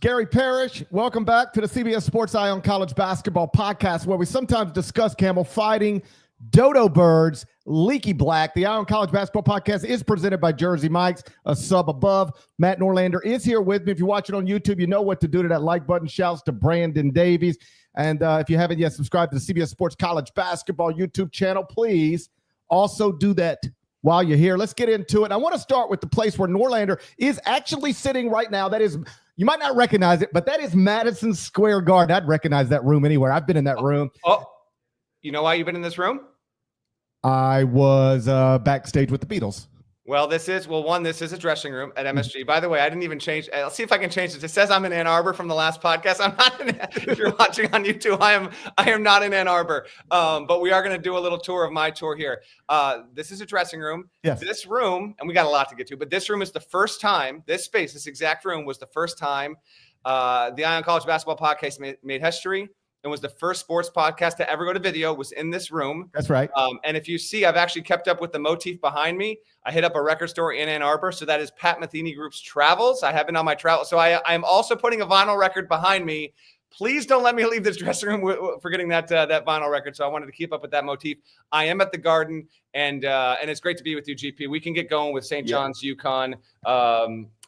Gary Parrish, welcome back to the CBS Sports Eye on College Basketball podcast, where we sometimes discuss camel fighting, dodo birds, leaky black. The Eye on College Basketball podcast is presented by Jersey Mike's, a sub above. Matt Norlander is here with me. If you watch it on YouTube, you know what to do to that like button. Shouts to Brandon Davies. And if you haven't yet subscribed to the CBS Sports College Basketball YouTube channel, please also do that while you're here. Let's get into it. I want to start with the place where Norlander is actually sitting right now. That is, you might not recognize it, but that is Madison Square Garden. I'd recognize that room anywhere. I've been in that room. Oh, you know why you've been in this room? I was backstage with the Beatles. Well, this is a dressing room at MSG. By the way, I didn't even change. I'll see if I can change this. It says I'm in Ann Arbor from the last podcast. I'm not if you're watching on YouTube, I am not in Ann Arbor. But we are going to do a little tour of my tour here. This is a dressing room. Yes. This room, and we got a lot to get to, but this room is the first time, this exact room was the first time the Eye on College Basketball podcast made history. It was the first sports podcast to ever go to video, was in this room. That's right. And if you see, I've actually kept up with the motif behind me. I hit up a record store in Ann Arbor. So that is Pat Metheny Group's Travels. I have been on my travel. So I'm also putting a vinyl record behind me. Please don't let me leave this dressing room forgetting that vinyl record. So I wanted to keep up with that motif. I am at the Garden, and it's great to be with you, GP. We can get going with St. John's, UConn.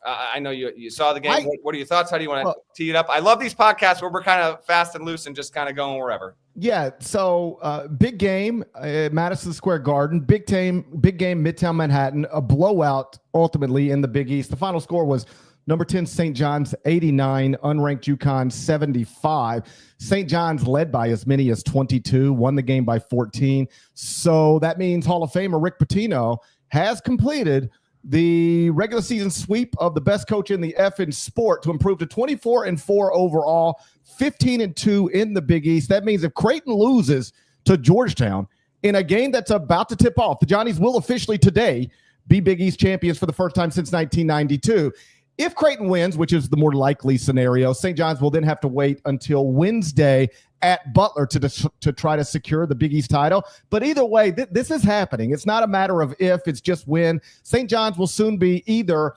I know you saw the game. What are your thoughts? How do you want to tee it up? I love these podcasts where we're kind of fast and loose and just kind of going wherever. Yeah. So big game at Madison Square Garden, big game, Midtown Manhattan, a blowout ultimately in the Big East. The final score was number 10, St. John's 89, unranked UConn 75. St. John's led by as many as 22, won the game by 14. So that means Hall of Famer Rick Pitino has completed the regular season sweep of the best coach in the effing sport to improve to 24-4 overall, 15-2 in the Big East. That means if Creighton loses to Georgetown in a game that's about to tip off, the Johnnies will officially today be Big East champions for the first time since 1992. If Creighton wins, which is the more likely scenario, St. John's will then have to wait until Wednesday at Butler to try to secure the Big East title. But either way, this is happening. It's not a matter of if, it's just when. St. John's will soon be either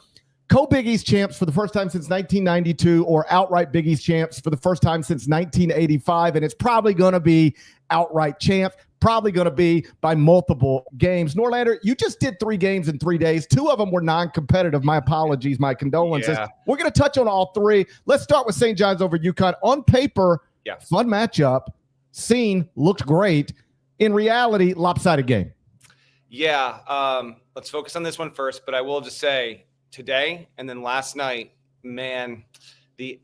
co-Big East champs for the first time since 1992 or outright Big East champs for the first time since 1985. And it's probably going to be outright champs. Probably going to be by multiple games. Norlander, you just did 3 games in 3 days. 2 of them were non-competitive. My apologies, my condolences. Yeah. We're going to touch on all 3. Let's start with St. John's over UConn. On paper, fun matchup. Scene looked great. In reality, lopsided game. Yeah, let's focus on this one first. But I will just say today and then last night, man, the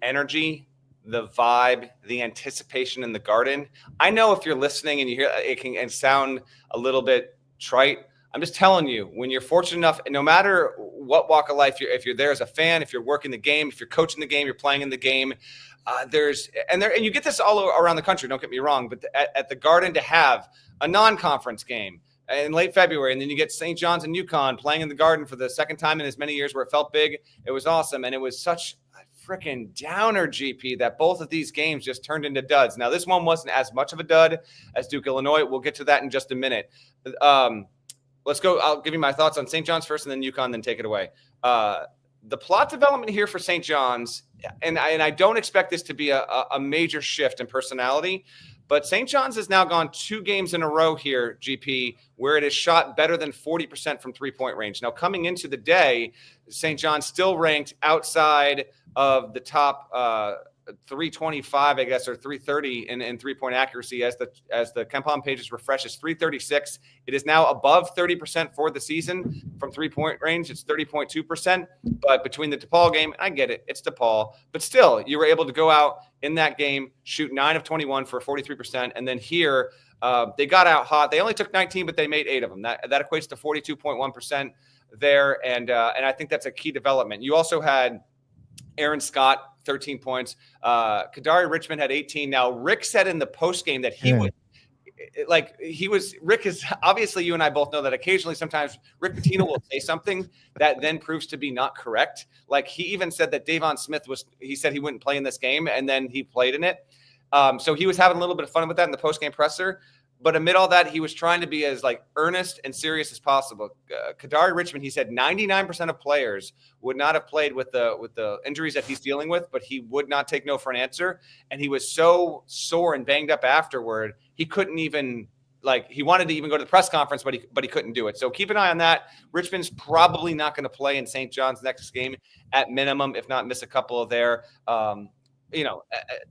energy, the vibe, the anticipation in the Garden. I know if you're listening and you hear it can sound a little bit trite. I'm just telling you, when you're fortunate enough, no matter what walk of life, if you're there as a fan, if you're working the game, if you're coaching the game, you're playing in the game, and you get this all around the country. Don't get me wrong, but at the Garden to have a non-conference game in late February, and then you get St. John's and UConn playing in the Garden for the second time in as many years, where it felt big. It was awesome, and it was such freaking downer, GP, that both of these games just turned into duds. Now, this one wasn't as much of a dud as Duke, Illinois. We'll get to that in just a minute. Let's go. I'll give you my thoughts on St. John's first and then UConn, then take it away. The plot development here for St. John's, and I don't expect this to be a major shift in personality, but St. John's has now gone 2 games in a row here, GP, where it has shot better than 40% from three-point range. Now, coming into the day, St. John's still ranked outside of the top 325, I guess, or 330 in three-point accuracy as the KenPom pages refreshes 336. It is now above 30% for the season from three-point range. It's 30.2%. But between the DePaul game, I get it, it's DePaul, but still, you were able to go out in that game, shoot 9 of 21 for 43%, and then here they got out hot. They only took 19, but they made 8 of them. That equates to 42.1% there, and I think that's a key development. You also had Aaron Scott, 13 points. Kadari Richmond had 18. Now, Rick said in the postgame that Rick is obviously, you and I both know that occasionally sometimes Rick Pitino will say something that then proves to be not correct. Like he even said that Davon Smith he said he wouldn't play in this game and then he played in it. So he was having a little bit of fun with that in the postgame presser. But amid all that, he was trying to be as like earnest and serious as possible. Kadari Richmond, he said 99% of players would not have played with the injuries that he's dealing with, but he would not take no for an answer. And he was so sore and banged up afterward, he couldn't even he wanted to even go to the press conference, but he couldn't do it. So keep an eye on that. Richmond's probably not going to play in St. John's next game at minimum, if not miss a couple of there.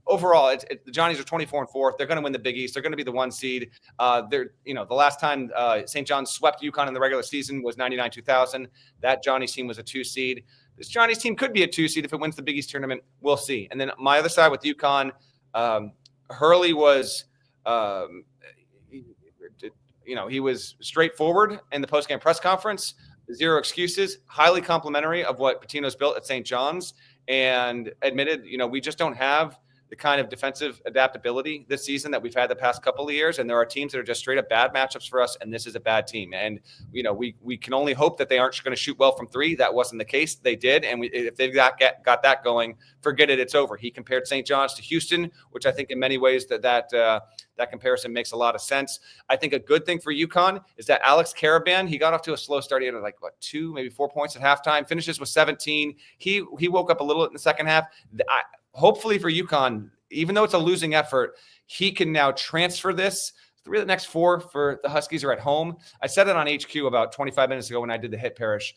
Overall, the Johnnies are 24-4. They're going to win the Big East. They're going to be the 1 seed. The last time St. John's swept UConn in the regular season was 99-2000. That Johnnies team was a 2 seed. This Johnnies team could be a 2 seed if it wins the Big East tournament. We'll see. And then my other side with UConn, Hurley was, he was straightforward in the postgame press conference. Zero excuses. Highly complimentary of what Pitino's built at St. John's. And admitted, we just don't have the kind of defensive adaptability this season that we've had the past couple of years. And there are teams that are just straight up bad matchups for us. And this is a bad team. And, we can only hope that they aren't going to shoot well from 3. That wasn't the case. They did. And if they've got that going, forget it. It's over. He compared St. John's to Houston, which I think in many ways that comparison makes a lot of sense. I think a good thing for UConn is that Alex Caravan, he got off to a slow start. He had 2, maybe 4 points at halftime, finishes with 17. He woke up a little in the second half. Hopefully for UConn, even though it's a losing effort, he can now transfer this. 3 of the next 4 for the Huskies are at home. I said it on HQ about 25 minutes ago when I did the hit Parrish.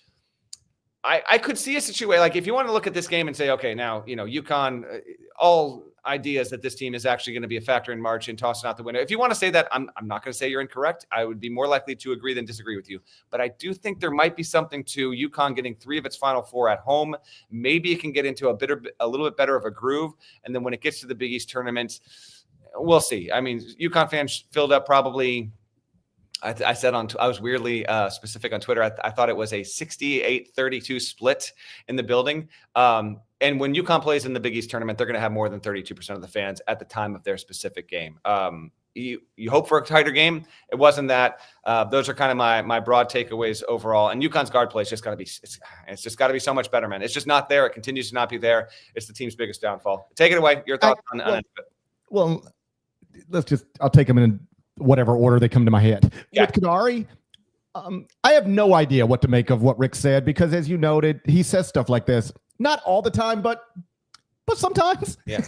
I could see a situation if you want to look at this game and say, okay, now, UConn, all ideas that this team is actually going to be a factor in March and tossing out the window. If you want to say that, I'm not going to say you're incorrect. I would be more likely to agree than disagree with you. But I do think there might be something to UConn getting 3 of its final 4 at home. Maybe it can get into a little bit better of a groove. And then when it gets to the Big East tournament, we'll see. I mean, UConn fans filled up probably. I said I was weirdly specific on Twitter. I thought it was a 68-32 split in the building. And when UConn plays in the Big East tournament, they're going to have more than 32% of the fans at the time of their specific game. You hope for a tighter game. It wasn't that. Those are kind of my broad takeaways overall. And UConn's guard play is just got to be. It's just got to be so much better, man. It's just not there. It continues to not be there. It's the team's biggest downfall. Take it away. Your thoughts on it. Well, I'll take them in whatever order they come to my head. Yeah. With Kadari, I have no idea what to make of what Rick said, because as you noted, he says stuff like this, not all the time, but sometimes. Yeah.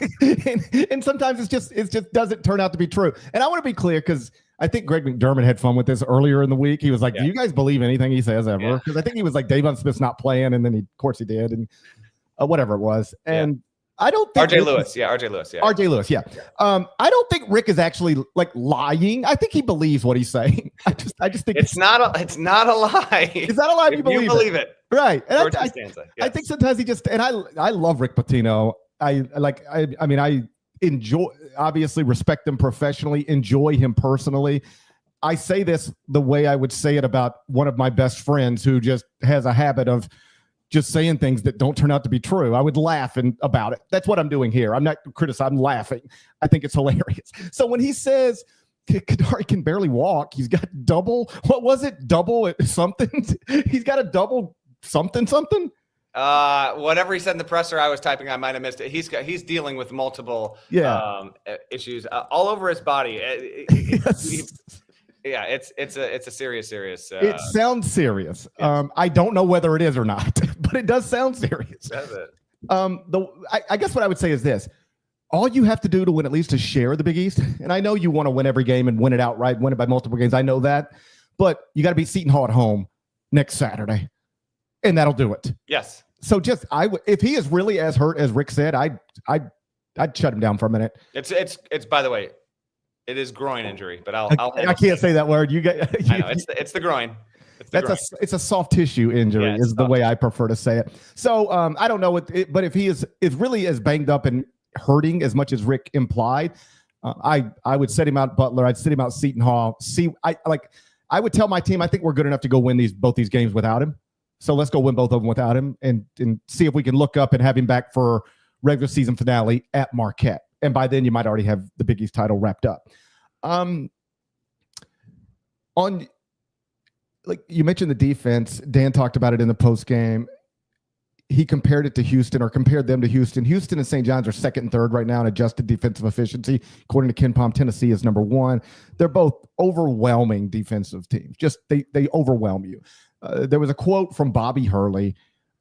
and sometimes it just doesn't turn out to be true. And I want to be clear, because I think Greg McDermott had fun with this earlier in the week. He was like, do you guys believe anything he says ever? Because I think he was like, Davon Smith's not playing. And then of course he did. And whatever it was. And I don't think RJ Lewis. Yeah. I don't think Rick is actually lying. I think he believes what he's saying. I just think it's not a lie. It's not a lie if you believe it. Right. And I think sometimes he just, and I love Rick Pitino. I enjoy, obviously respect him professionally, enjoy him personally. I say this the way I would say it about one of my best friends who just has a habit of just saying things that don't turn out to be true. I would laugh about it. That's what I'm doing here. I'm not criticizing. I'm laughing. I think it's hilarious. So when he says Kadari can barely walk, he's got double something. He's got a double something. Whatever he said in the presser, I was typing. I might have missed it. He's dealing with multiple issues all over his body. It's a serious. It sounds serious. Yes. I don't know whether it is or not, but it does sound serious. That's it. I guess what I would say is this: all you have to do to win at least a share of the Big East, and I know you want to win every game and win it outright, win it by multiple games. I know that, but you got to beat Seton Hall at home next Saturday, and that'll do it. Yes. So if he is really as hurt as Rick said, I'd shut him down for a minute. It's by the way. It is groin injury, but I can't say that word. I know it's the groin. It's a soft tissue injury is the way I prefer to say it. So I don't know but if he is really as banged up and hurting as much as Rick implied, I would set him out Butler. I'd sit him out Seton Hall. I would tell my team I think we're good enough to go win both these games without him. So let's go win both of them without him and see if we can look up and have him back for regular season finale at Marquette. And by then you might already have the Big East title wrapped up. You mentioned the defense. Dan talked about it in the post game. he compared it to Houston, or compared them to Houston. Houston and St. John's are second and third right now in adjusted defensive efficiency. According to Ken Pom, Tennessee is number one. They're both overwhelming defensive teams. Just they overwhelm you. There was a quote from Bobby Hurley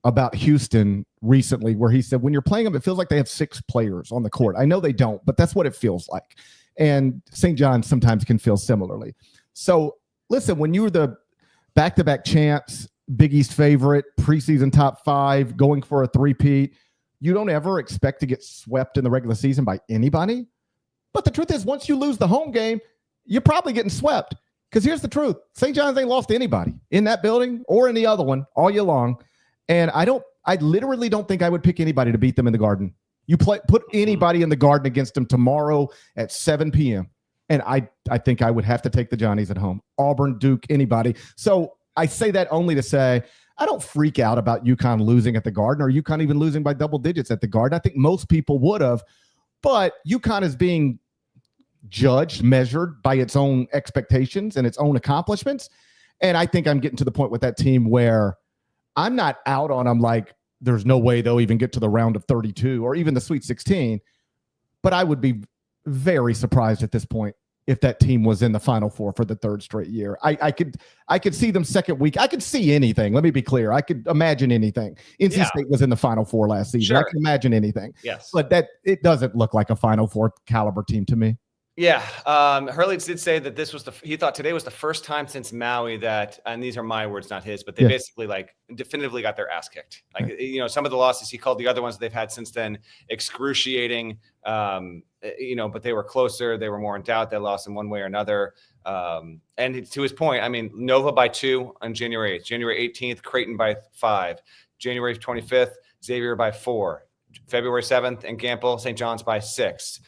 about Houston recently where he said, when you're playing them, it feels like they have 6 players on the court. I know they don't, but that's what it feels like. And St. John's sometimes can feel similarly. So listen, when you were the back-to-back champs, Big East favorite, preseason top 5, going for a three-peat, you don't ever expect to get swept in the regular season by anybody. But the truth is, once you lose the home game, you're probably getting swept. Because here's the truth. St. John's ain't lost to anybody in that building or in the other one all year long. And I literally don't think I would pick anybody to beat them in the Garden. You put anybody in the Garden against them tomorrow at 7 p.m. And I think I would have to take the Johnnies at home. Auburn, Duke, anybody. So I say that only to say I don't freak out about UConn losing at the Garden, or UConn even losing by double digits at the Garden. I think most people would have, but UConn is being judged, measured by its own expectations and its own accomplishments. And I think I'm getting to the point with that team where I'm not out on them like there's no way they'll even get to the round of 32 or even the Sweet 16. But I would be very surprised at this point if that team was in the Final Four for the 3rd straight year. I could see them second week. I could see anything. Let me be clear. I could imagine anything. NC State was in the Final Four last season. Sure. I can imagine anything. Yes. But it doesn't look like a Final Four caliber team to me. Yeah. Hurley did say that he thought today was the first time since Maui that, and these are my words, not his, but they basically definitively got their ass kicked. Some of the losses he called the other ones they've had since then excruciating, but they were closer. They were more in doubt. They lost in one way or another. And to his point, I mean, Nova by 2 on January 8th, January 18th, Creighton by 5, January 25th, Xavier by 4, February 7th, and Gamble, St. John's by 6.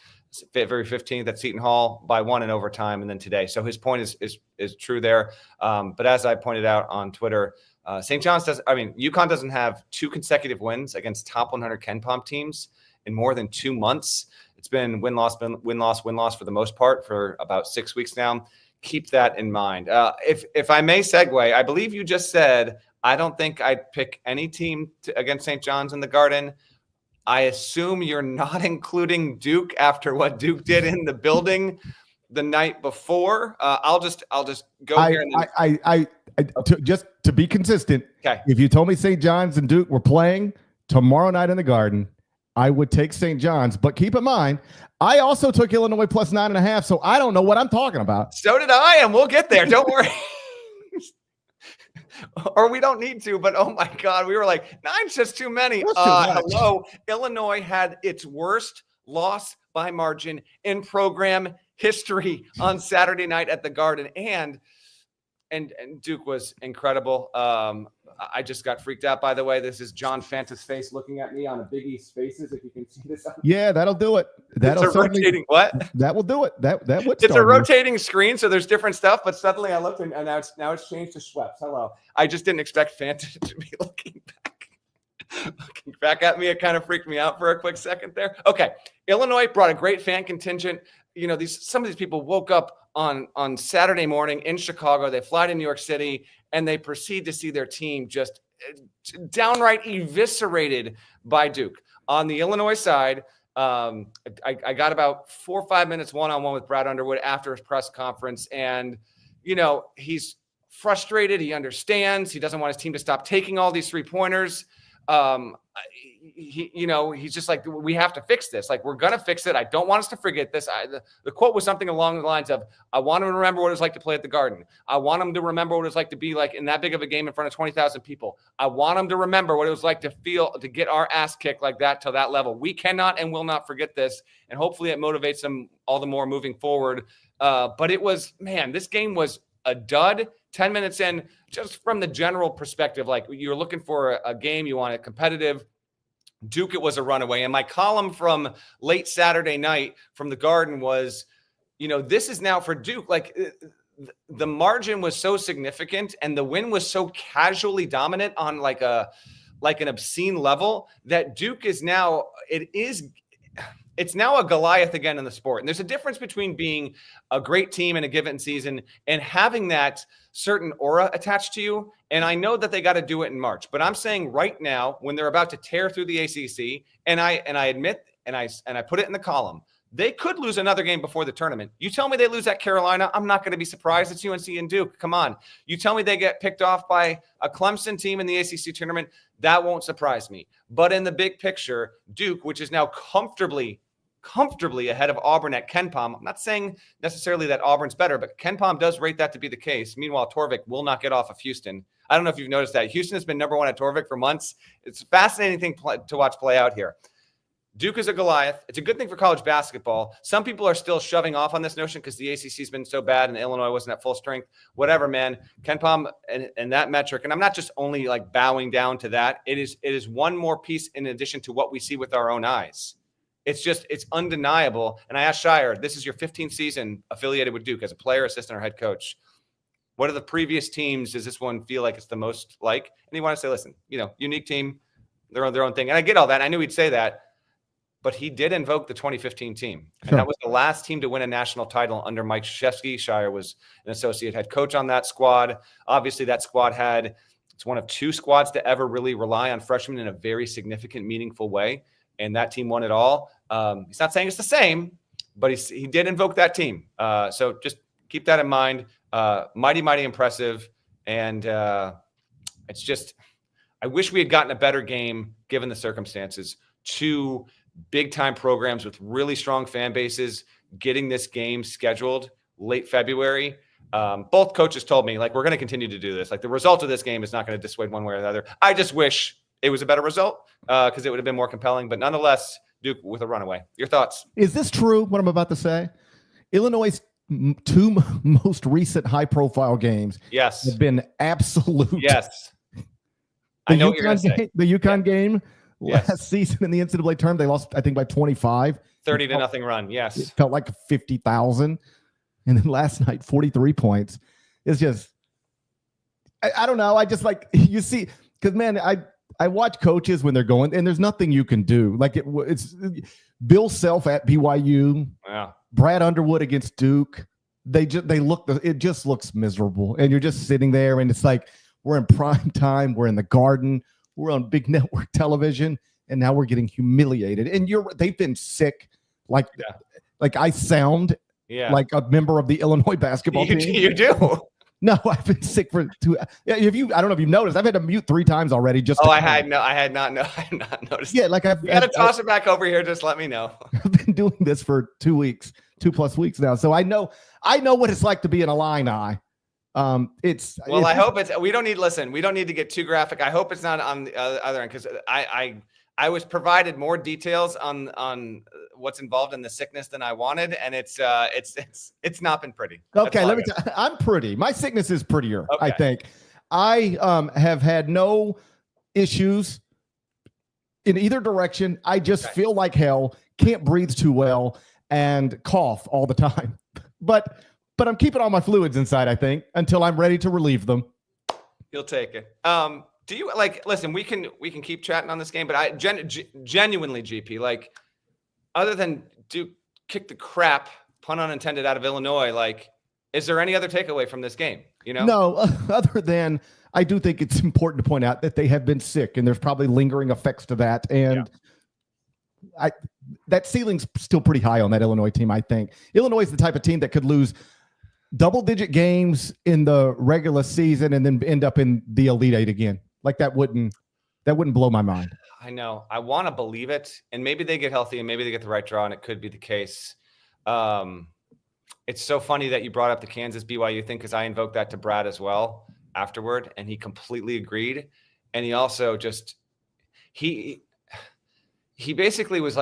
February 15th at Seton Hall by 1 in overtime, and then today. So his point is true there. But as I pointed out on Twitter, UConn doesn't have 2 consecutive wins against top 100 Ken Pom teams in more than 2 months. It's been win-loss for the most part for about 6 weeks now. Keep that in mind. If I may segue, I believe you just said, I don't think I'd pick any team against St. John's in the Garden. I assume you're not including Duke after what Duke did in the building the night before. I'll just go here. Just to be consistent. Okay. If you told me St. John's and Duke were playing tomorrow night in the Garden, I would take St. John's. But keep in mind, I also took Illinois plus 9.5, so I don't know what I'm talking about. So did I, and we'll get there. Don't worry. Or we don't need to, but oh my God, we were like, 9's just too many. Hello. Illinois had its worst loss by margin in program history on Saturday night at the Garden. And Duke was incredible. I just got freaked out, by the way. This is John Fanta's face looking at me on a Big East Spaces, if you can see this. Yeah, that'll do it. That'll it's a rotating what? That will do it. That would. It's a rotating screen, so there's different stuff. But suddenly I looked, and now it's changed to Schweppes. Hello. I just didn't expect Fanta to be looking back at me. It kind of freaked me out for a quick second there. Okay, Illinois brought a great fan contingent. Some of these people woke up on Saturday morning in Chicago. They fly to New York City, and they proceed to see their team just downright eviscerated by Duke. On the Illinois side, I got about 4 or 5 minutes one-on-one with Brad Underwood after his press conference, and he's frustrated. He understands. He doesn't want his team to stop taking all these 3-pointers. He's just like, we have to fix this. Like, we're going to fix it. I don't want us to forget this. The quote was something along the lines of, I want him to remember what it was like to play at the Garden. I want him to remember what it was like to be like in that big of a game in front of 20,000 people. I want him to remember what it was like to get our ass kicked like that to that level. We cannot and will not forget this. And hopefully it motivates them all the more moving forward. But it was, this game was a dud. 10 minutes in, just from the general perspective, like you're looking for a game, you want it competitive. Duke, it was a runaway. And my column from late Saturday night from the Garden was, this is now for Duke. Like the margin was so significant and the win was so casually dominant on like an obscene level that Duke is now, it's now a Goliath again in the sport. And there's a difference between being a great team in a given season and having that certain aura attached to you. And I know that they got to do it in March, but I'm saying right now, when they're about to tear through the ACC, and I admit, and I put it in the column, they could lose another game before the tournament. You tell me they lose at Carolina, I'm not going to be surprised. It's UNC and Duke. Come on. You tell me they get picked off by a Clemson team in the ACC tournament, that won't surprise me. But in the big picture, Duke, which is now comfortably ahead of Auburn at KenPom. I'm not saying necessarily that Auburn's better, but KenPom does rate that to be the case. Meanwhile, Torvik will not get off of Houston. I don't know if you've noticed that. Houston has been number one at Torvik for months. It's a fascinating thing to watch play out here. Duke is a Goliath. It's a good thing for college basketball. Some people are still shoving off on this notion because the ACC has been so bad and Illinois wasn't at full strength. Whatever, man. KenPom and that metric, and I'm not just only like bowing down to that. It is one more piece in addition to what we see with our own eyes. It's undeniable. And I asked Shire, this is your 15th season affiliated with Duke as a player, assistant, or head coach. What are the previous teams does this one feel like it's the most like? And he wanted to say, listen, unique team, they're on their own thing. And I get all that. I knew he'd say that. But he did invoke the 2015 team. And Sure. That was the last team to win a national title under Mike Krzyzewski. Shire was an associate head coach on that squad. Obviously, that squad it's one of two squads to ever really rely on freshmen in a very significant, meaningful way. And that team won it all. He's not saying it's the same, but he did invoke that team. So just keep that in mind. Mighty, mighty impressive. And it's just, I wish we had gotten a better game given the circumstances. Two big-time programs with really strong fan bases getting this game scheduled late February. Both coaches told me, we're going to continue to do this. The result of this game is not going to dissuade one way or the other. I just wish it was a better result because it would have been more compelling. But nonetheless, Duke with a runaway. Your thoughts? Is this true, what I'm about to say? Illinois' two most recent high-profile games Yes. have been absolute. Yes. I know what you're going to say. The UConn game Yes. last season in the NCAA tournament, they lost, I think, by 25. 30-0 run. Yes. It felt like 50,000. And then last night, 43 points. It's just, I don't know. I just you see, because, man, I watch coaches when they're going, and there's nothing you can do. It's Bill Self at BYU, Yeah. Brad Underwood against Duke. It just looks miserable. And you're just sitting there, and it's like, we're in prime time. We're in the Garden. We're on big network television, and now we're getting humiliated. And they've been sick. I sound like a member of the Illinois basketball team. You do. No, I've been sick for two. Yeah, I don't know if you've noticed. I've had to mute 3 times already. I had not noticed. Yeah, I've got to toss it back over here. Just let me know. I've been doing this for 2+ weeks now, so I know what it's like to be an Illini. I hope it's. We don't need to get too graphic. I hope it's not on the other end because I was provided more details on what's involved in the sickness than I wanted, and it's not been pretty. Okay, let me tell you, I'm pretty. My sickness is prettier, okay. I think. I have had no issues in either direction. I just feel like hell, can't breathe too well, and cough all the time. But I'm keeping all my fluids inside, I think, until I'm ready to relieve them. You'll take it. Do you listen, we can keep chatting on this game, but I genuinely, GP, other than Duke kick the crap, pun unintended, out of Illinois, is there any other takeaway from this game? No, other than I do think it's important to point out that they have been sick and there's probably lingering effects to that. And that ceiling's still pretty high on that Illinois team, I think. Illinois is the type of team that could lose double-digit games in the regular season and then end up in the Elite Eight again. That wouldn't blow my mind. I know. I want to believe it. And maybe they get healthy and maybe they get the right draw, and it could be the case. It's so funny that you brought up the Kansas BYU thing because I invoked that to Brad as well afterward, and he completely agreed. And he also just he basically was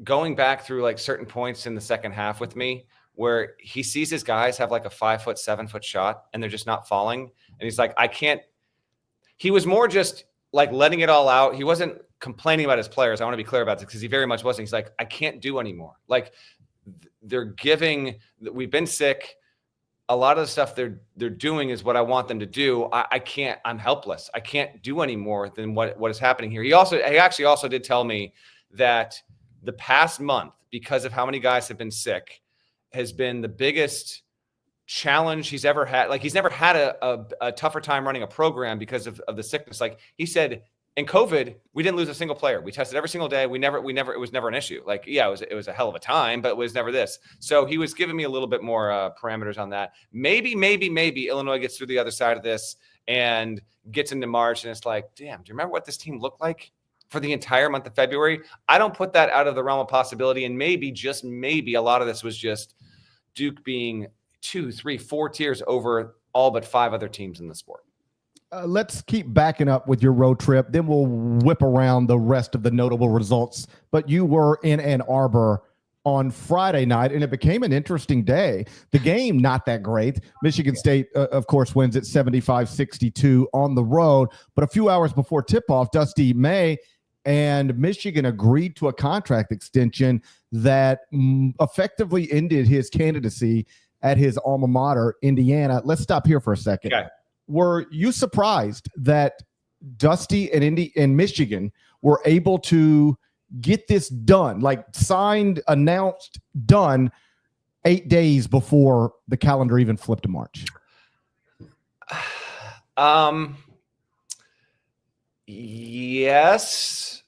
going back through certain points in the second half with me where he sees his guys have a 5-foot, 7-foot shot and they're just not falling. And he's like, I can't. He was more just letting it all out. He wasn't complaining about his players. I want to be clear about this because he very much wasn't. He's like, I can't do anymore. They're giving, we've been sick. A lot of the stuff they're doing is what I want them to do. I can't, I'm helpless. I can't do any more than what is happening here. He actually also did tell me that the past month, because of how many guys have been sick, has been the biggest challenge he's ever had. Like, he's never had a tougher time running a program because of the sickness. Like he said, in COVID, we didn't lose a single player. We tested every single day. It was never an issue. Like, yeah, it was a hell of a time, but it was never this. So he was giving me a little bit more parameters on that. Maybe Illinois gets through the other side of this and gets into March, and it's like, damn, do you remember what this team looked like for the entire month of February? I don't put that out of the realm of possibility. And maybe, just maybe, a lot of this was just Duke being 2, 3, 4 tiers over all but 5 other teams in the sport. Let's keep backing up with your road trip. Then we'll whip around the rest of the notable results. But you were in Ann Arbor on Friday night, and it became an interesting day. The game, not that great. Michigan State, of course, wins at 75-62 on the road. But a few hours before tip-off, Dusty May and Michigan agreed to a contract extension that effectively ended his candidacy at his alma mater, Indiana. Let's stop here for a second. Okay. Were you surprised that Dusty and Michigan were able to get this done, like signed, announced, done 8 days before the calendar even flipped to March? Yes.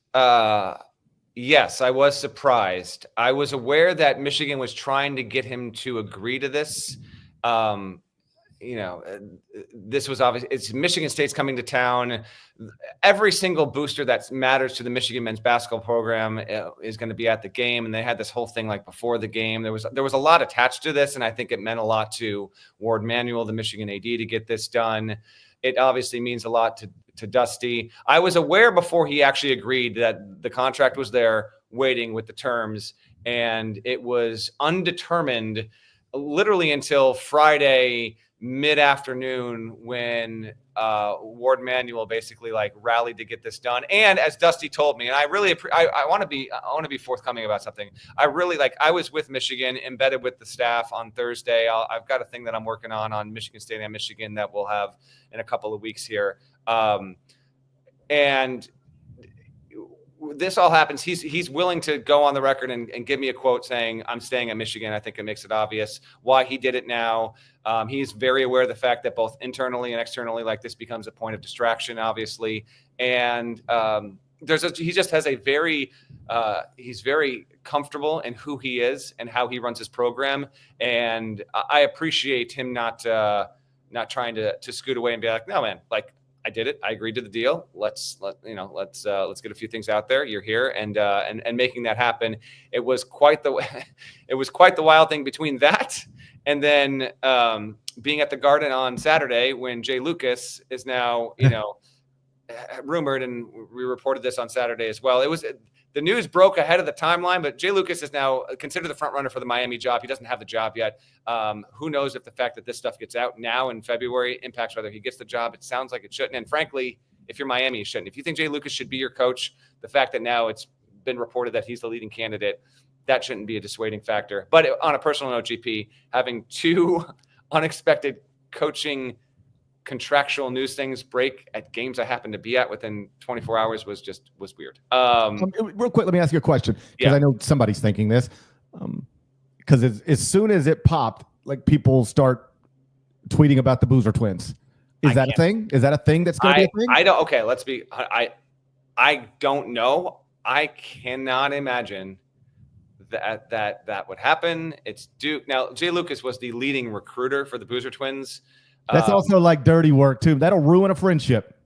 Yes, I was surprised. I was aware that Michigan was trying to get him to agree to this. This was obvious. It's Michigan State's coming to town. Every single booster that matters to the Michigan men's basketball program is going to be at the game. And they had this whole thing like before the game. There was a lot attached to this, and I think it meant a lot to Ward Manuel, the Michigan AD, to get this done. It obviously means a lot to Dusty. I was aware before he actually agreed that the contract was there waiting with the terms, and it was undetermined literally until Friday mid-afternoon when Ward Manuel basically like rallied to get this done. And as Dusty told me, and I really I want to be forthcoming about something. I was with Michigan, embedded with the staff on Thursday. I've got a thing that I'm working on Michigan State and Michigan that we'll have in a couple of weeks here. And this all happens. He's willing to go on the record and give me a quote saying, I'm staying at Michigan. I think it makes it obvious why he did it now. He's very aware of the fact that both internally and externally, like, this becomes a point of distraction, obviously. And he just has he's very comfortable in who he is and how he runs his program. And I appreciate him not trying to scoot away and be like, no, man, like, I did it. I agreed to the deal. Let's get a few things out there. You're here, and making that happen. It was quite the wild thing between that and then being at the Garden on Saturday when Jay Lucas is now rumored, and we reported this on Saturday as well. The news broke ahead of the timeline, but Jay Lucas is now considered the front runner for the Miami job. He doesn't have the job yet. Who knows if the fact that this stuff gets out now in February impacts whether he gets the job. It sounds like it shouldn't. And frankly, if you're Miami, you shouldn't. If you think Jay Lucas should be your coach, the fact that now it's been reported that he's the leading candidate, that shouldn't be a dissuading factor. But on a personal note, GP, having 2 unexpected coaching contractual news things break at games I happened to be at within 24 hours was weird. Real quick, let me ask you a question, because Yeah. I know somebody's thinking this. Because as soon as it popped, like, people start tweeting about the Boozer twins. Is that a thing? Is that a thing that's going to be a thing? I don't. Okay, let's be. I don't know. I cannot imagine that would happen. It's Duke. Now, Jay Lucas was the leading recruiter for the Boozer twins. That's also like dirty work too. That'll ruin a friendship.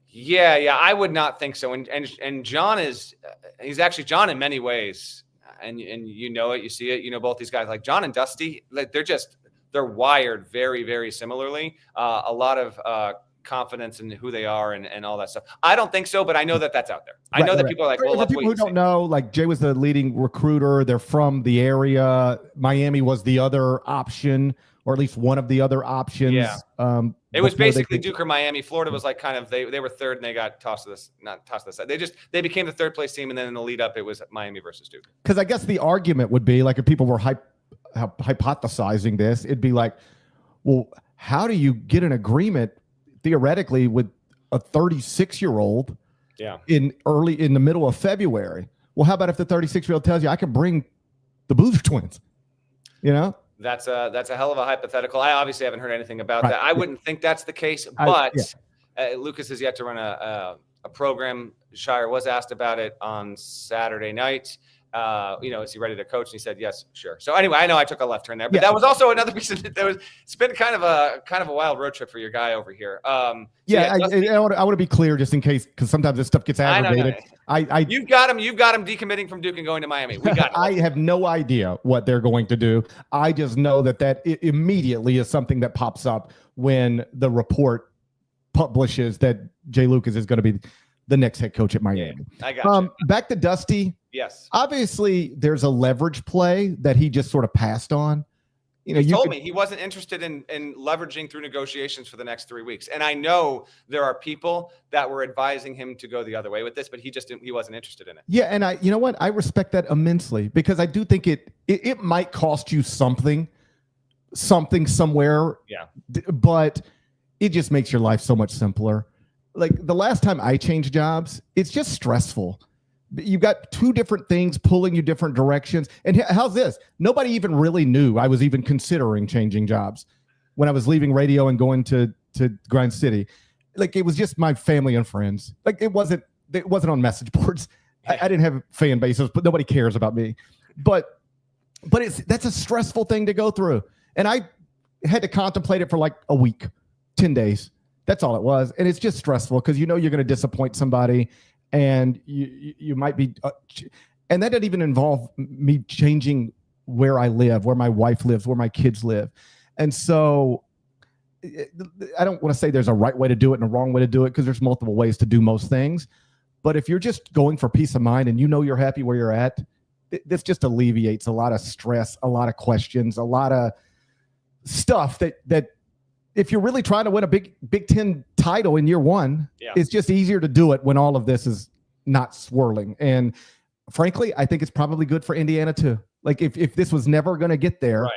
Yeah, I would not think so. And John he's actually John in many ways. And you know it, you see it. You know both these guys, like John and Dusty, like they're wired very, very similarly. A lot of confidence in who they are and all that stuff. I don't think so, but I know that that's out there. I know that people are like, well, for people who don't know, like, Jay was the leading recruiter. They're from the area. Miami was the other option, or at least one of the other options. Yeah. It was basically Duke or Miami. Florida was like kind of they were third and they got tossed to this side. They became the third place team, and then in the lead up it was Miami versus Duke. Because I guess the argument would be, like, if people were hypothesizing this, it'd be like, well, how do you get an agreement theoretically with a 36-year-old in the middle of February? Well, how about if the 36-year-old tells you, I can bring the Boozer twins. You know, that's a hell of a hypothetical. I obviously haven't heard anything about that. I wouldn't think that's the case, but Lucas has yet to run a program. Shire was asked about it on Saturday night. Is he ready to coach? And he said, yes, sure. So anyway, I know I took a left turn there, but that was also another piece of it. It's been kind of a wild road trip for your guy over here. I want to be clear just in case, because sometimes this stuff gets aggravated. You've got him decommitting from Duke and going to Miami. We got him. I have no idea what they're going to do. I just know that immediately is something that pops up when the report publishes that Jay Lucas is going to be the next head coach at Miami. Yeah, I got you. Back to Dusty. Yes. Obviously, there's a leverage play that he just sort of passed on. He told me he wasn't interested in leveraging through negotiations for the next 3 weeks. And I know there are people that were advising him to go the other way with this, but he wasn't interested in it. Yeah, and you know what? I respect that immensely, because I do think it might cost you something somewhere. Yeah. But it just makes your life so much simpler. Like the last time I changed jobs, it's just stressful. You've got two different things pulling you different directions. And how's this? Nobody even really knew I was even considering changing jobs when I was leaving radio and going to Grind City. Like, it was just my family and friends. Like, it wasn't on message boards. I didn't have fan bases, but nobody cares about me. But that's a stressful thing to go through. And I had to contemplate it for like a week, 10 days. That's all it was. And it's just stressful because you're going to disappoint somebody, and you might be, and that didn't even involve me changing where I live, where my wife lives, where my kids live. And so I don't want to say there's a right way to do it and a wrong way to do it, because there's multiple ways to do most things. But if you're just going for peace of mind and you're happy where you're at, this just alleviates a lot of stress, a lot of questions, a lot of stuff that if you're really trying to win a Big Ten title in year one, it's just easier to do it when all of this is not swirling. And frankly, I think it's probably good for Indiana too. Like, if this was never going to get there,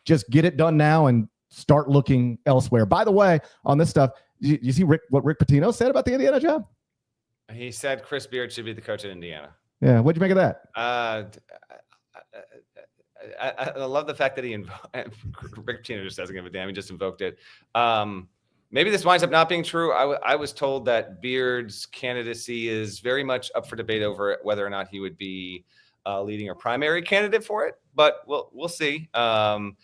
just get it done now and start looking elsewhere. By the way, on this stuff, you see what Rick Pitino said about the Indiana job? He said Chris Beard should be the coach at Indiana. Yeah. What'd you make of that? I love the fact that Rick Pitino just doesn't give a damn. He just invoked it. Maybe this winds up not being true. I was told that Beard's candidacy is very much up for debate over whether or not he would be leading or primary candidate for it. But we'll see.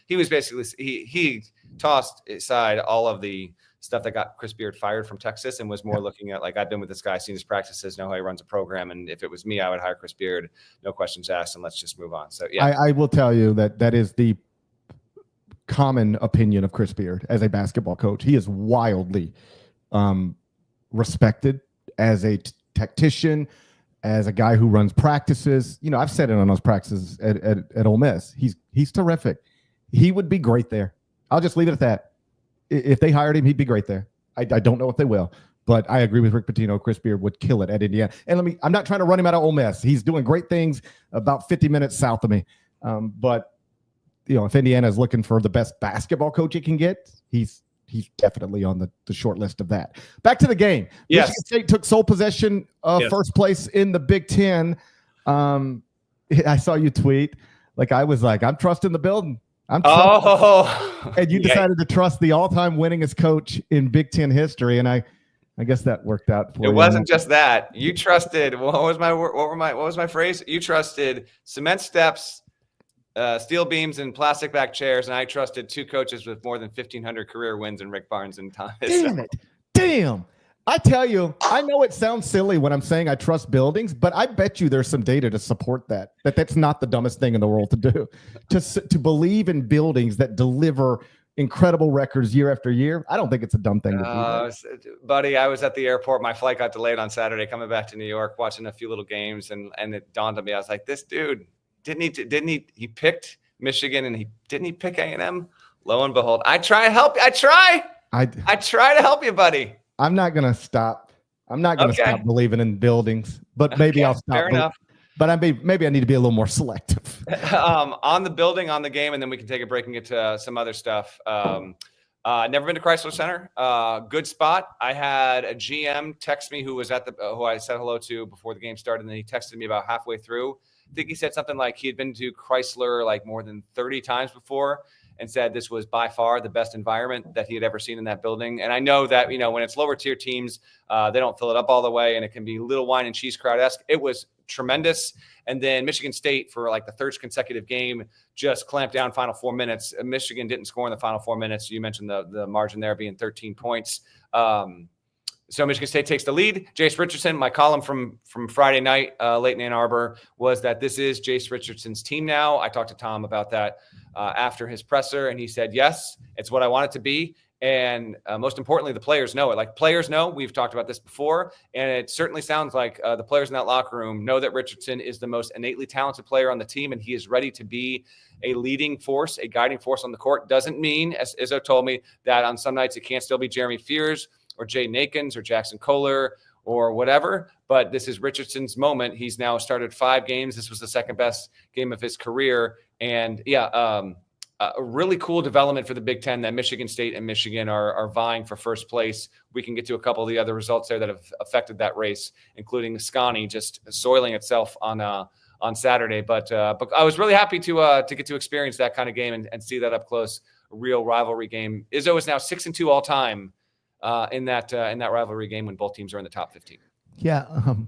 He was basically he tossed aside all of the stuff that got Chris Beard fired from Texas and was more looking at, like, I've been with this guy, seen his practices, know how he runs a program, and if it was me, I would hire Chris Beard, no questions asked, and let's just move on. So yeah, I will tell you that is the common opinion of Chris Beard as a basketball coach. He is wildly respected as a tactician, as a guy who runs practices. I've said it on those practices at Ole Miss. He's terrific. He would be great there. I'll just leave it at that. If they hired him, he'd be great there. I don't know if they will, but I agree with Rick Pitino. Chris Beard would kill it at Indiana. And I'm not trying to run him out of Ole Miss. He's doing great things about 50 minutes south of me. But if Indiana is looking for the best basketball coach it can get, he's definitely on the short list of that. Back to the game. Yes. Michigan State took sole possession of first place in the Big Ten. I saw you tweet. I was like, I'm trusting the building. And you decided to trust the all-time winningest coach in Big Ten history, and I guess that worked out for you. It wasn't just that. You trusted. What was my phrase? You trusted cement steps, steel beams, and plastic back chairs, and I trusted two coaches with more than 1,500 career wins in Rick Barnes and Thomas. Damn. I tell you, I know it sounds silly when I'm saying I trust buildings, but I bet you there's some data to support that's not the dumbest thing in the world to do. To believe in buildings that deliver incredible records year after year, I don't think it's a dumb thing to do. Buddy, I was at the airport. My flight got delayed on Saturday, coming back to New York, watching a few little games, and it dawned on me. I was like, this dude, he picked Michigan, and didn't he pick A&M? Lo and behold, I try to help you. I try to help you, buddy. I'm not going to stop. I'm not going to stop believing in buildings, but maybe I'll stop. Fair enough. But maybe I need to be a little more selective. On the building, on the game, and then we can take a break and get to some other stuff. Never been to Chrysler Center. Good spot. I had a GM text me who was who I said hello to before the game started, and then he texted me about halfway through. think he said something like he had been to Chrysler like more than 30 times before and said this was by far the best environment that he had ever seen in that building. And I know that, when it's lower tier teams, they don't fill it up all the way and it can be a little wine and cheese crowd-esque. It was tremendous. And then Michigan State, for like the third consecutive game, just clamped down final 4 minutes. Michigan didn't score in the final 4 minutes. You mentioned the margin there being 13 points. So Michigan State takes the lead. Jace Richardson, my column from Friday night, late in Ann Arbor, was that this is Jace Richardson's team now. I talked to Tom about that after his presser, and he said, yes, it's what I want it to be. And most importantly, the players know it. Like, players know, we've talked about this before, and it certainly sounds like the players in that locker room know that Richardson is the most innately talented player on the team, and he is ready to be a leading force, a guiding force on the court. Doesn't mean, as Izzo told me, that on some nights it can't still be Jeremy Fears or Jay Nakins or Jackson Kohler or whatever, but this is Richardson's moment. He's now started 5 games. This was the second best game of his career. And a really cool development for the Big Ten that Michigan State and Michigan are vying for first place. We can get to a couple of the other results there that have affected that race, including Scotty just soiling itself on Saturday. But I was really happy to get to experience that kind of game and see that up close, a real rivalry game. Izzo is now 6-2 all time in that rivalry game when both teams are in the top 15. Yeah,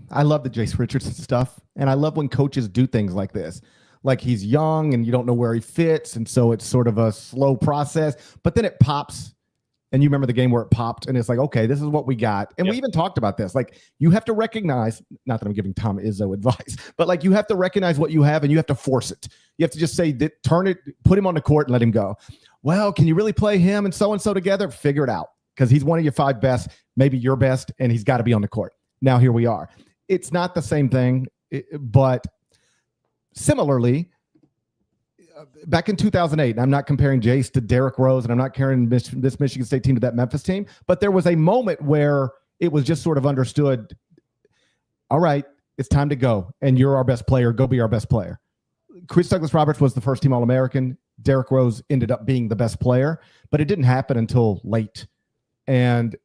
I love the Jace Richardson stuff, and I love when coaches do things like this. Like, he's young and you don't know where he fits, and so it's sort of a slow process, but then it pops, and you remember the game where it popped, and it's like, okay, this is what we got. And we even talked about this. Like, you have to recognize, not that I'm giving Tom Izzo advice, but like, you have to recognize what you have and you have to force it. You have to just say, turn it, put him on the court and let him go. Well, can you really play him and so together? Figure it out, because he's one of your 5 best, maybe your best, and he's got to be on the court. Now, here we are. It's not the same thing, but similarly, back in 2008, and I'm not comparing Jace to Derrick Rose, and I'm not comparing this Michigan State team to that Memphis team, but there was a moment where it was just sort of understood, all right, it's time to go, and you're our best player. Go be our best player. Chris Douglas-Roberts was the first-team All-American. Derrick Rose ended up being the best player, but it didn't happen until late. And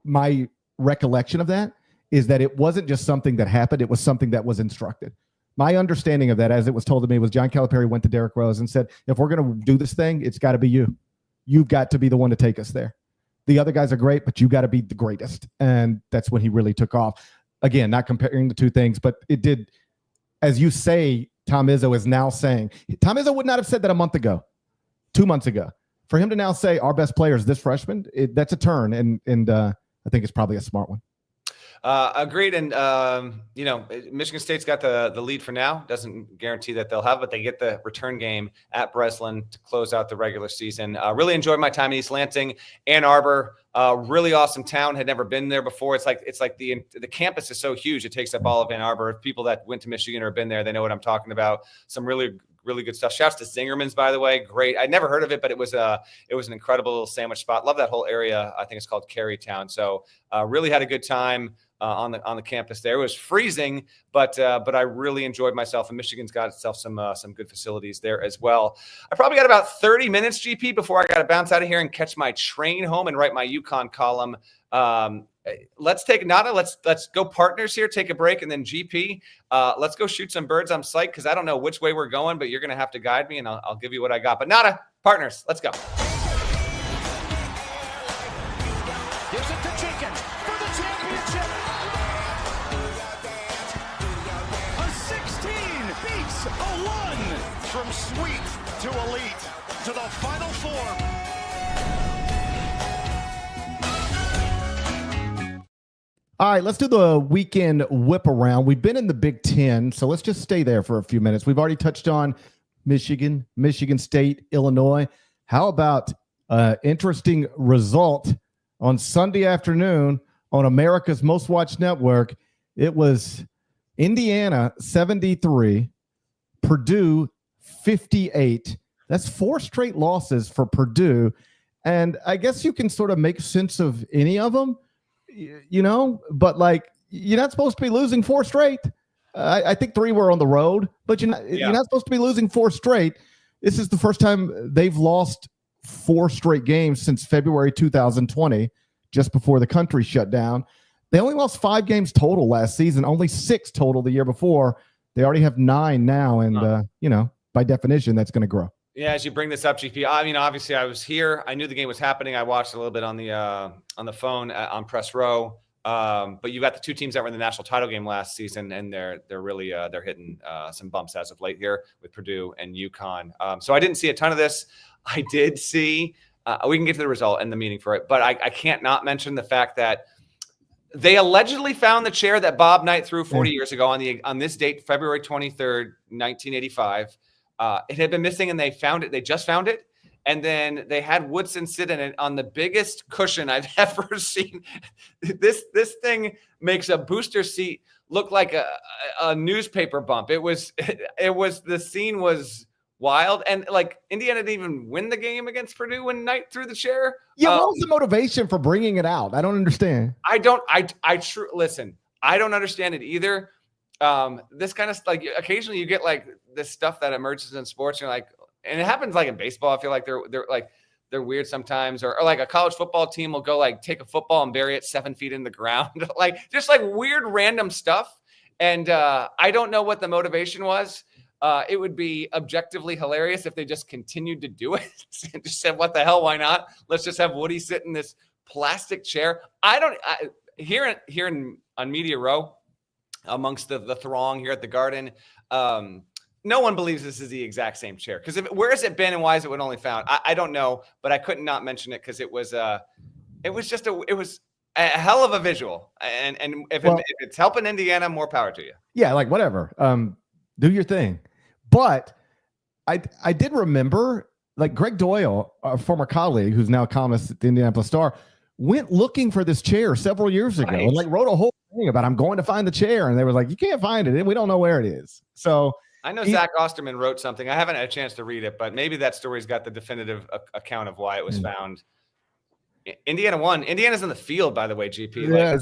my recollection of that is that it wasn't just something that happened. It was something that was instructed. My understanding of that, as it was told to me, was John Calipari went to Derrick Rose and said, if we're going to do this thing, it's got to be you. You've got to be the one to take us there. The other guys are great, but you got to be the greatest. And that's when he really took off. Again, not comparing the two things, but it did, as you say, Tom Izzo is now saying, Tom Izzo would not have said that a month ago, 2 months ago. For him to now say our best player is this freshman, that's a turn. And I think it's probably a smart one. Agreed. And, Michigan State's got the lead for now. Doesn't guarantee that they'll have, but they get the return game at Breslin to close out the regular season. Really enjoyed my time in East Lansing. Ann Arbor, really awesome town. Had never been there before. It's like the campus is so huge. It takes up all of Ann Arbor. If people that went to Michigan or have been there, they know what I'm talking about. Some really good stuff. Shouts to Zingerman's, by the way. Great. I'd never heard of it, but it was an incredible little sandwich spot. Love that whole area. I think it's called Carytown. So really had a good time on the campus there. It was freezing, but I really enjoyed myself, and Michigan's got itself some good facilities there as well. I probably got about 30 minutes, GP, before I got to bounce out of here and catch my train home and write my UConn column. Let's take Nada. Let's go partners here. Take a break, and then GP. Let's go shoot some birds. I'm psyched because I don't know which way we're going, but you're going to have to guide me, and I'll give you what I got. But Nada, partners, let's go. Gives it to Jenkins for the championship. A 16 beats a 1 from sweet to elite to the Final Four. All right, let's do the weekend whip around. We've been in the Big Ten, so let's just stay there for a few minutes. We've already touched on Michigan, Michigan State, Illinois. How about interesting result on Sunday afternoon on America's Most Watched Network? It was Indiana 73, Purdue 58. That's 4 straight losses for Purdue. And I guess you can sort of make sense of any of them. But like, you're not supposed to be losing 4 straight. I think 3 were on the road, but you're not supposed to be losing 4 straight. This is the first time they've lost 4 straight games since February 2020, just before the country shut down. They only lost 5 games total last season, only 6 total the year before. They already have 9 now, and by definition, that's going to grow. Yeah, as you bring this up, GP, I mean, obviously I was here. I knew the game was happening. I watched a little bit on the phone on press row. But you got the 2 teams that were in the national title game last season, and they're really they're hitting some bumps as of late here with Purdue and UConn. So I didn't see a ton of this. I did see. We can get to the result and the meaning for it, but I can't not mention the fact that they allegedly found the chair that Bob Knight threw 40 years ago on this date, February 23rd, 1985. It had been missing, and they found it. They just found it. And then they had Woodson sit in it on the biggest cushion I've ever seen. This thing makes a booster seat look like a newspaper bump. The scene was wild. And like Indiana didn't even win the game against Purdue when Knight threw the chair. Yeah, what was the motivation for bringing it out? I don't understand. Listen, I don't understand it either. This kind of like occasionally you get like this stuff that emerges in sports. And you're like, and it happens like in baseball. I feel like they're weird sometimes, or like a college football team will go like take a football and bury it 7 feet in the ground, like just like weird random stuff. And I don't know what the motivation was. It would be objectively hilarious if they just continued to do it and just said, "What the hell? Why not? Let's just have Woody sit in this plastic chair." Here on Media Row, amongst the throng here at the Garden. No one believes this is the exact same chair, because where has it been and why is it only found? I don't know, but I couldn't not mention it because it was a hell of a visual, and if it's helping Indiana, more power to you. Yeah, like whatever, do your thing. But I did remember like Greg Doyle, a former colleague who's now a columnist at the Indianapolis Star, went looking for this chair several years ago and like wrote a whole thing about I'm going to find the chair, and they were like, you can't find it, and we don't know where it is. So. I know Zach Osterman wrote something. I haven't had a chance to read it, but maybe that story's got the definitive account of why it was found. Indiana won. Indiana's in the field, by the way, GP. Yeah,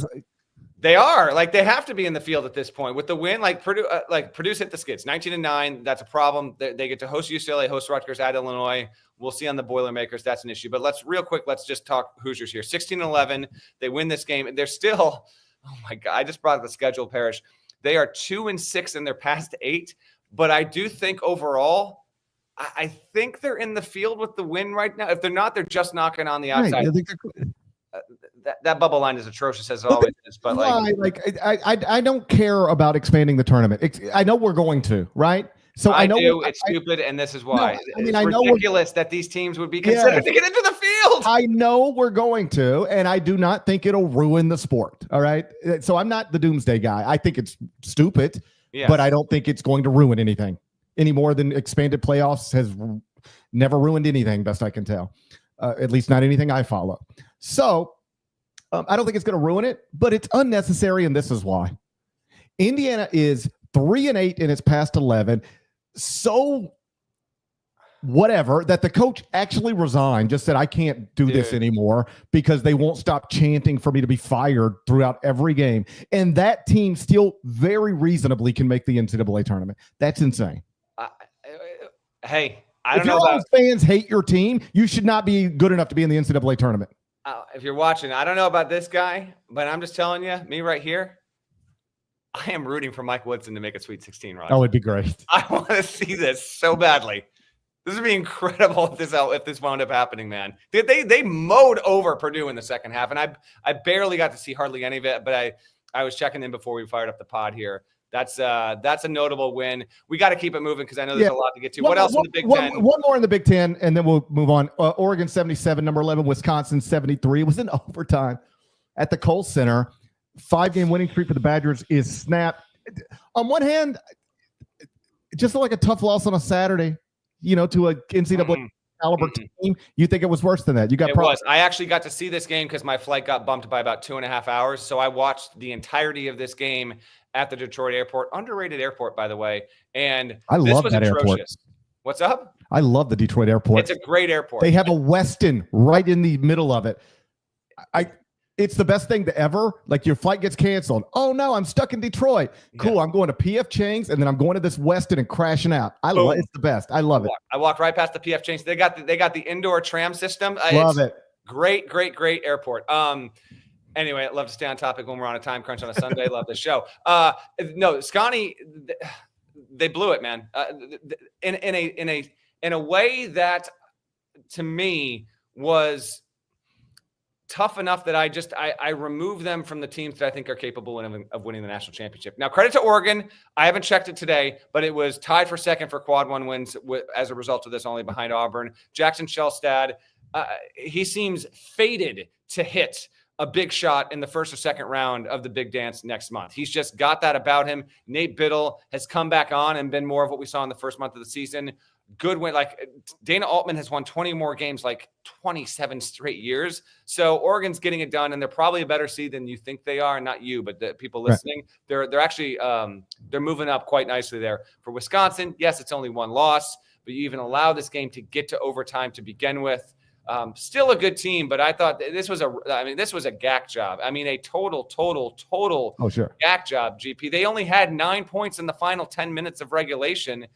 they are. Like, they have to be in the field at this point. With the win, like Purdue's hit the skids. 19-9, that's a problem. They get to host UCLA, host Rutgers at Illinois. We'll see on the Boilermakers. That's an issue. But let's just talk Hoosiers here. 16-11. They win this game. And they're still, oh, my God. I just brought up the schedule, Parrish. They are 2-6 in their past 8. But I do think overall, I think they're in the field with the win right now. If they're not, they're just knocking on the outside. Right. I think that bubble line is atrocious as it always is. But I don't care about expanding the tournament. I know we're going to, right? So I know it's stupid, and this is why. No, it's ridiculous that these teams would be considered to get into the field. I know we're going to, and I do not think it'll ruin the sport. All right. So I'm not the doomsday guy. I think it's stupid. Yes. But I don't think it's going to ruin anything any more than expanded playoffs has never ruined anything, best I can tell, at least not anything I follow. So I don't think it's going to ruin it, but it's unnecessary, and this is why. Indiana is 3-8 in its past 11. So whatever, that the coach actually resigned, just said, I can't do this anymore because they won't stop chanting for me to be fired throughout every game. And that team still very reasonably can make the NCAA tournament. That's insane. Hey, I don't know about fans hate your team, you should not be good enough to be in the NCAA tournament. If you're watching, I don't know about this guy, but I'm just telling you, me right here, I am rooting for Mike Woodson to make a Sweet 16 run. Oh, it'd be great. I want to see this so badly. This would be incredible if this wound up happening, man. They mowed over Purdue in the second half, and I barely got to see hardly any of it, but I was checking in before we fired up the pod here. That's a notable win. We got to keep it moving because I know there's a lot to get to. What else in the Big Ten? One more in the Big Ten, and then we'll move on. Oregon 77, number 11, Wisconsin 73. It was in overtime at the Kohl Center. 5-game winning streak for the Badgers is snapped. On one hand, just like a tough loss on a Saturday. To a NCAA caliber team. You think it was worse than that? You got problems. I actually got to see this game because my flight got bumped by about 2.5 hours. So I watched the entirety of this game at the Detroit airport. Underrated airport, by the way. And I love that airport. What's up? I love the Detroit airport. It's a great airport. They have a Westin right in the middle of it. It's the best thing to ever. Like, your flight gets canceled. Oh no, I'm stuck in Detroit. Cool. Yeah. I'm going to PF Chang's, and then I'm going to this Westin and crashing out. It's the best. I love it. I walked right past the PF Chang's. They got the indoor tram system. Love it. Great airport. Anyway, I'd love to stay on topic when we're on a time crunch on a Sunday. Love the show. No, Scotty, they blew it, man. In a way that to me was tough enough that I remove them from the teams that I think are capable of winning the national championship. Now, credit to Oregon. I haven't checked it today, but it was tied for second for quad one wins as a result of this, only behind Auburn. Jackson Shellstad, he seems fated to hit a big shot in the first or second round of the big dance next month. He's just got that about him. Nate Biddle has come back on and been more of what we saw in the first month of the season. Good win. Like Dana Altman has won 20 more games, like 27 straight years. So Oregon's getting it done, and they're probably a better seed than you think they are. Not you, but the people listening. Right. They're actually they're moving up quite nicely there. For Wisconsin, yes, it's only one loss, but you even allow this game to get to overtime to begin with. Still a good team, but I thought this was a gack job. I mean, a total gack job, GP. They only had 9 points in the final 10 minutes of regulation.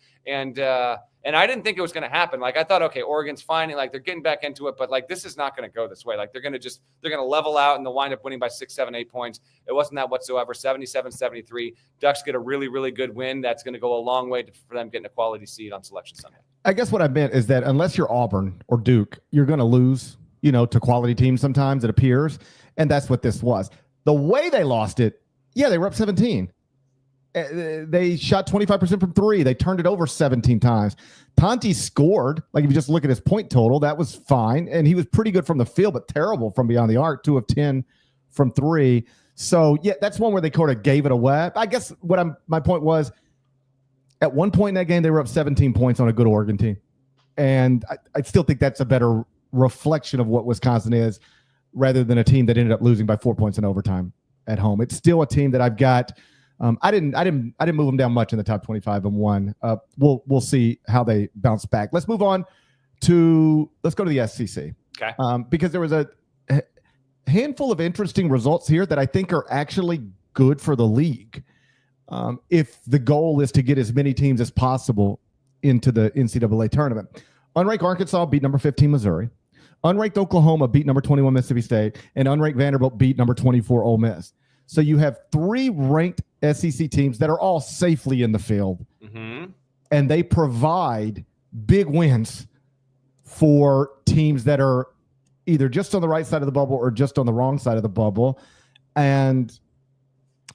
And I didn't think it was going to happen. Like, I thought, okay, Oregon's finding, like, they're getting back into it, but like, this is not going to go this way. Like, they're going to level out and they'll wind up winning by 6, 7, 8 points. It wasn't that whatsoever. 77-73. Ducks get a really, really good win. That's going to go a long way for them getting a quality seed on Selection Sunday. I guess what I meant is that unless you're Auburn or Duke, you're going to lose, to quality teams sometimes, it appears. And that's what this was. The way they lost it, they were up 17. They shot 25% from three. They turned it over 17 times. Tonti scored. Like, if you just look at his point total, that was fine. And he was pretty good from the field, but terrible from beyond the arc, 2 of 10 from three. So, that's one where they kind of gave it away. I guess my point was, at one point in that game, they were up 17 points on a good Oregon team. And I still think that's a better reflection of what Wisconsin is, rather than a team that ended up losing by 4 points in overtime at home. It's still a team that I've got. I didn't move them down much in the top 25 and one. We'll see how they bounce back. Let's go to the SEC. Okay. Because there was a handful of interesting results here that I think are actually good for the league. If the goal is to get as many teams as possible into the NCAA tournament. Unranked Arkansas beat number 15 Missouri. Unranked Oklahoma beat number 21 Mississippi State. And unranked Vanderbilt beat number 24 Ole Miss. So you have 3 ranked SEC teams that are all safely in the field. Mm-hmm. And they provide big wins for teams that are either just on the right side of the bubble or just on the wrong side of the bubble. And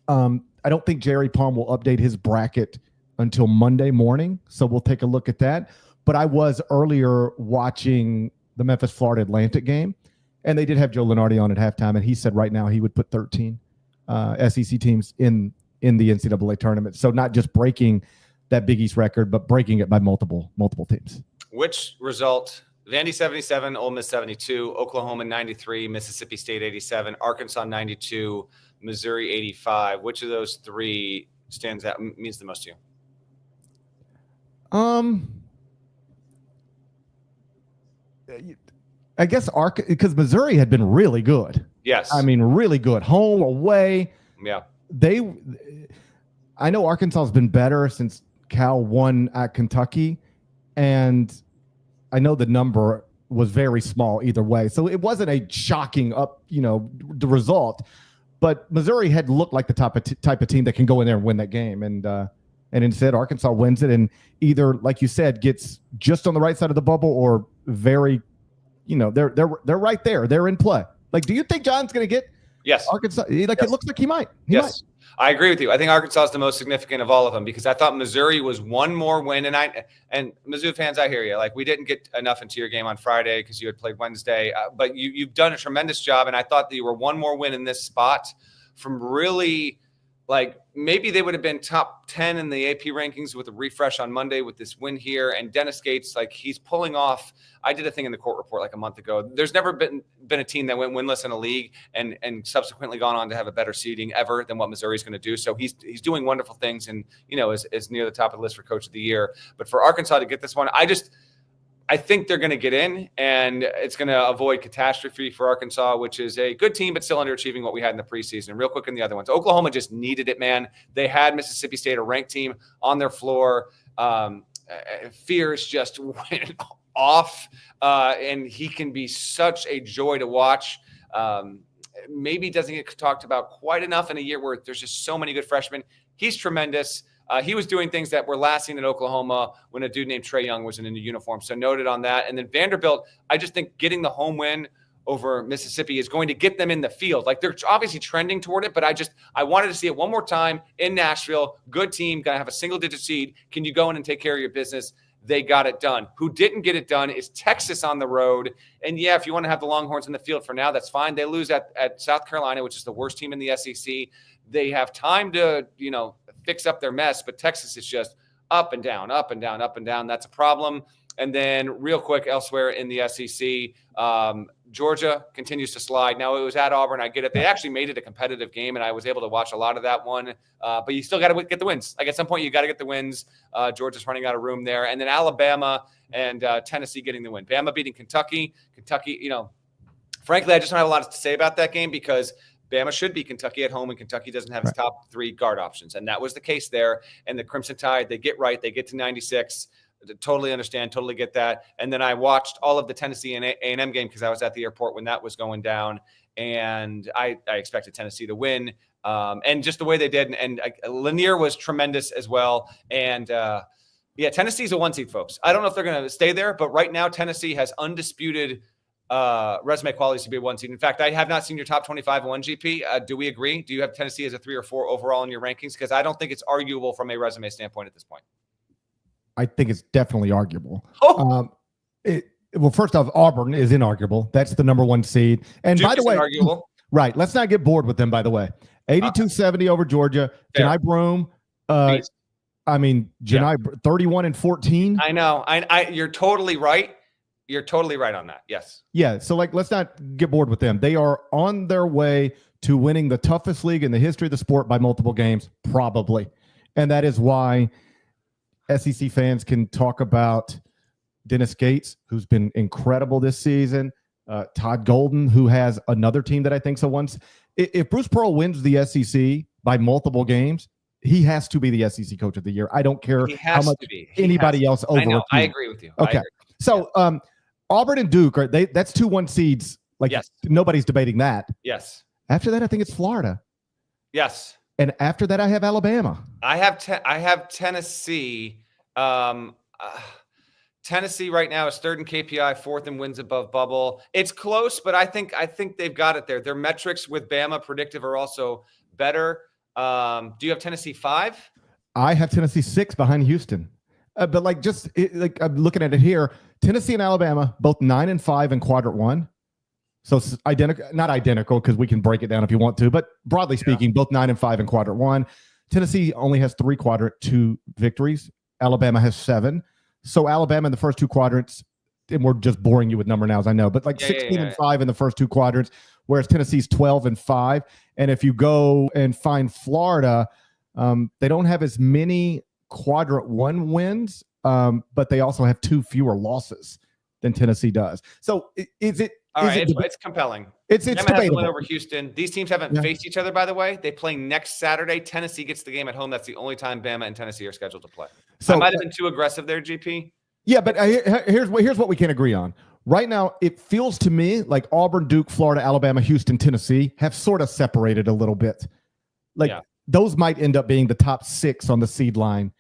I don't think Jerry Palm will update his bracket until Monday morning. So we'll take a look at that. But I was earlier watching the Memphis Florida Atlantic game, and they did have Joe Lunardi on at halftime. And he said right now he would put 13 SEC teams in the NCAA tournament. So not just breaking that Big East record, but breaking it by multiple teams. Which result? Vandy 77, Ole Miss 72, Oklahoma 93, Mississippi State 87, Arkansas 92, Missouri 85. Which of those 3 stands out, means the most to you? I guess because Missouri had been really good. Yes. I mean, really good. Home, away. Yeah. I know Arkansas has been better since Cal won at Kentucky, and I know the number was very small either way. So it wasn't a shocking the result, but Missouri had looked like the type of team that can go in there and win that game. And instead Arkansas wins it, and either, like you said, gets just on the right side of the bubble or very, they're right there. They're in play. Like, do you think John's going to get Arkansas? It looks like he might. He might. I agree with you. I think Arkansas is the most significant of all of them, because I thought Missouri was one more win. And Mizzou fans, I hear you. Like, we didn't get enough into your game on Friday because you had played Wednesday, but you've done a tremendous job. And I thought that you were one more win in this spot from really, like, maybe they would have been top 10 in the AP rankings with a refresh on Monday with this win here. And Dennis Gates, like, he's pulling off. I did a thing in the court report like a month ago. There's never been a team that went winless in a league and subsequently gone on to have a better seeding ever than what Missouri's going to do. So he's doing wonderful things, and is near the top of the list for Coach of the Year. But for Arkansas to get this one, I think they're going to get in, and it's going to avoid catastrophe for Arkansas, which is a good team, but still underachieving what we had in the preseason. Real quick in the other ones, Oklahoma just needed it, man. They had Mississippi State, a ranked team, on their floor. Fears just went off, and he can be such a joy to watch. Maybe doesn't get talked about quite enough in a year where there's just so many good freshmen. He's tremendous. He was doing things that were last seen in Oklahoma when a dude named Trae Young was in a uniform. So noted on that. And then Vanderbilt, I just think getting the home win over Mississippi is going to get them in the field. Like, they're obviously trending toward it, but I wanted to see it one more time in Nashville. Good team, going to have a single-digit seed. Can you go in and take care of your business? They got it done. Who didn't get it done is Texas on the road. And yeah, if you want to have the Longhorns in the field for now, that's fine. They lose at South Carolina, which is the worst team in the SEC. They have time to, fix up their mess, but Texas is just up and down, up and down, up and down. That's a problem. And then real quick, elsewhere in the SEC, Georgia continues to slide. Now, it was at Auburn. I get it. They actually made it a competitive game, and I was able to watch a lot of that one. But you still got to get the wins. Like, at some point, you got to get the wins. Georgia's running out of room there. And then Alabama and Tennessee getting the win. Bama beating Kentucky. Kentucky, frankly, I just don't have a lot to say about that game because Bama should beat Kentucky at home, and Kentucky doesn't have its top 3 guard options. And that was the case there. And the Crimson Tide, they get right. They get to 96. Totally understand, totally get that. And then I watched all of the Tennessee and A&M game because I was at the airport when that was going down, and I expected Tennessee to win. And just the way they did, and Lanier was tremendous as well. And Tennessee's a 1 seed, folks. I don't know if they're going to stay there, but right now Tennessee has undisputed resume qualities to be a 1 seed. In fact, I have not seen your top 25 in 1GP. Do we agree? Do you have Tennessee as a 3 or 4 overall in your rankings? Because I don't think it's arguable from a resume standpoint at this point. I think it's definitely arguable. Oh. Well, first off, Auburn is inarguable. That's the number 1 seed. And Duke by the way, inarguable. Right. Let's not get bored with them, by the way. 82-70 over Georgia. Johni Broome. Johni 31-14. I know. You're totally right. You're totally right on that. Yes. Yeah. So, let's not get bored with them. They are on their way to winning the toughest league in the history of the sport by multiple games, probably. And that is why SEC fans can talk about Dennis Gates, who's been incredible this season, Todd Golden, who has another team that I think so once. If Bruce Pearl wins the SEC by multiple games, he has to be the SEC Coach of the Year. I don't care how much anybody else over. I know. I agree with you. Okay. So Auburn and Duke, right? That's 2 1 seeds. Yes. Nobody's debating that. Yes. After that, I think it's Florida. Yes. And after that, I have Alabama. I have Tennessee. Tennessee right now is 3rd in KPI, 4th in wins above bubble. It's close, but I think they've got it there. Their metrics with Bama predictive are also better. Do you have Tennessee 5? I have Tennessee 6 behind Houston. But I'm looking at it here. Tennessee and Alabama both 9-5 in quadrant 1. So identical, not identical, because we can break it down if you want to, but broadly speaking, both 9-5 in quadrant 1. Tennessee only has 3 quadrant 2 victories. Alabama has 7. So Alabama in the first 2 quadrants, and we're just boring you with number now, as I know, but 16-5 in the first 2 quadrants, whereas Tennessee's 12-5. And if you go and find Florida, they don't have as many quadrant 1 wins, but they also have 2 fewer losses than Tennessee does. So is it? All right, it's compelling. It's debatable. Win over Houston. These teams haven't faced each other, by the way. They play next Saturday. Tennessee gets the game at home. That's the only time Bama and Tennessee are scheduled to play. So I might have been too aggressive there, GP. Yeah, but here's what we can agree on. Right now, it feels to me like Auburn, Duke, Florida, Alabama, Houston, Tennessee have sort of separated a little bit. Those might end up being the top 6 on the seed line.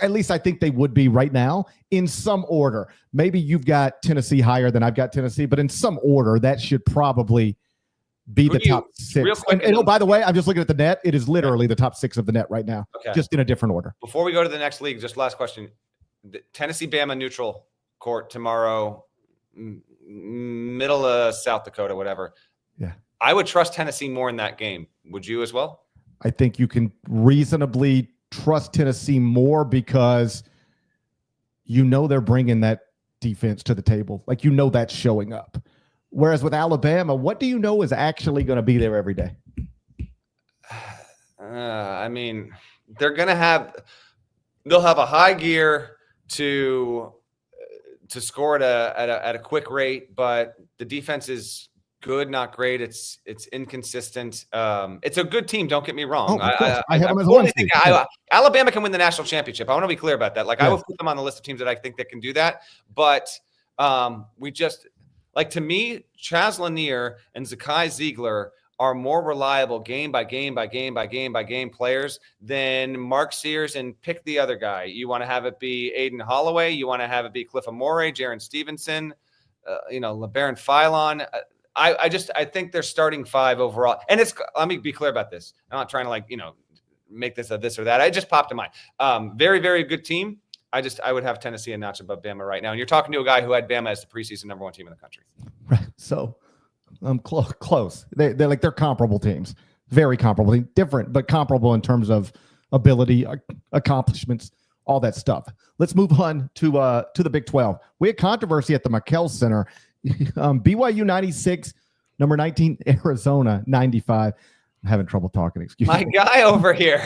At least I think they would be right now in some order. Maybe you've got Tennessee higher than I've got Tennessee, but in some order, that should probably be the top 6. Real quick, and by the way, I'm just looking at the net. It is literally the top 6 of the net right now, just in a different order. Before we go to the next league, just last question. Tennessee Bama neutral court tomorrow, middle of South Dakota, whatever. Yeah. I would trust Tennessee more in that game. Would you as well? I think you can reasonably trust Tennessee more because they're bringing that defense to the table. That's showing up. Whereas with Alabama, what do you know is actually going to be there every day? They'll have a high gear to score at a quick rate, but the defense is good, not great. It's inconsistent. It's a good team. Don't get me wrong. I have them as 1 seed. Alabama can win the national championship. I want to be clear about that. I would put them on the list of teams that I think that can do that. But to me, Chaz Lanier and Zakai Ziegler are more reliable game by game players than Mark Sears and pick the other guy. You want to have it be Aiden Holloway. You want to have it be Cliff Amore, Jaron Stevenson, LeBaron Philon. I think they're starting 5 overall. And let me be clear about this. I'm not trying to make this a this or that. I just popped in mind. Very, very good team. I would have Tennessee a notch above Bama right now. And you're talking to a guy who had Bama as the preseason number 1 team in the country. Right. So I'm close. They're comparable teams, very comparable, different, but comparable in terms of ability, accomplishments, all that stuff. Let's move on to the Big 12. We had controversy at the McKell Center. BYU 96, number 19, Arizona 95. I'm having trouble talking. Excuse me. My guy over here.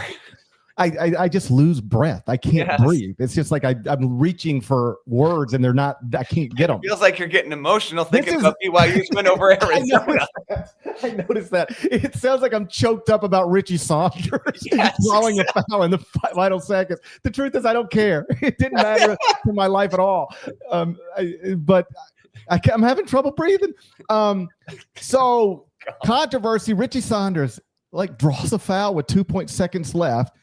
I just lose breath. I can't breathe. It's just like I'm reaching for words and I can't get them. It feels like you're getting emotional thinking about BYU's win over Arizona. I noticed that. It sounds like I'm choked up about Richie Saunders drawing a foul in the final seconds. The truth is I don't care. It didn't matter to my life at all. But I'm having trouble breathing. So controversy, Richie Saunders draws a foul with 2 seconds left.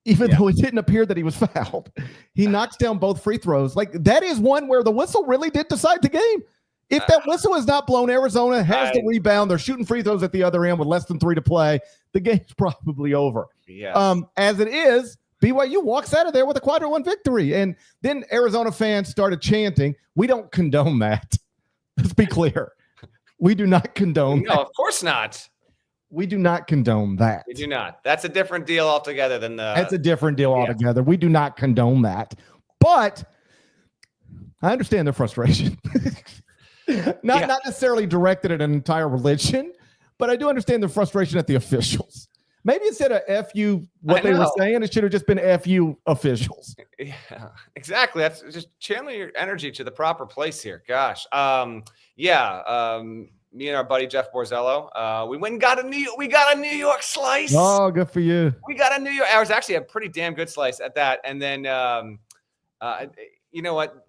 Even though it didn't appear that he was fouled, he knocks down both free throws. That is one where the whistle really did decide the game. If that whistle is not blown, Arizona has the rebound. They're shooting free throws at the other end with less than 3 to play. The game's probably over. Yes. As it is, BYU walks out of there with a quadra 1 victory. And then Arizona fans started chanting, "We don't condone that." Let's be clear. We do not condone that. No, of course not. We do not condone that. We do not. That's a different deal altogether than the. That's a different deal altogether. We do not condone that. But I understand their frustration. Not necessarily directed at an entire religion, but I do understand their frustration at the officials. Maybe instead of F you what they were saying, it should have just been F you officials. Yeah, exactly. That's just channeling your energy to the proper place here. Gosh. Me and our buddy Jeff Borzello, we went and got a New York slice. Oh, good for you. We got a New York. I was actually a pretty damn good slice at that. And then, you know what?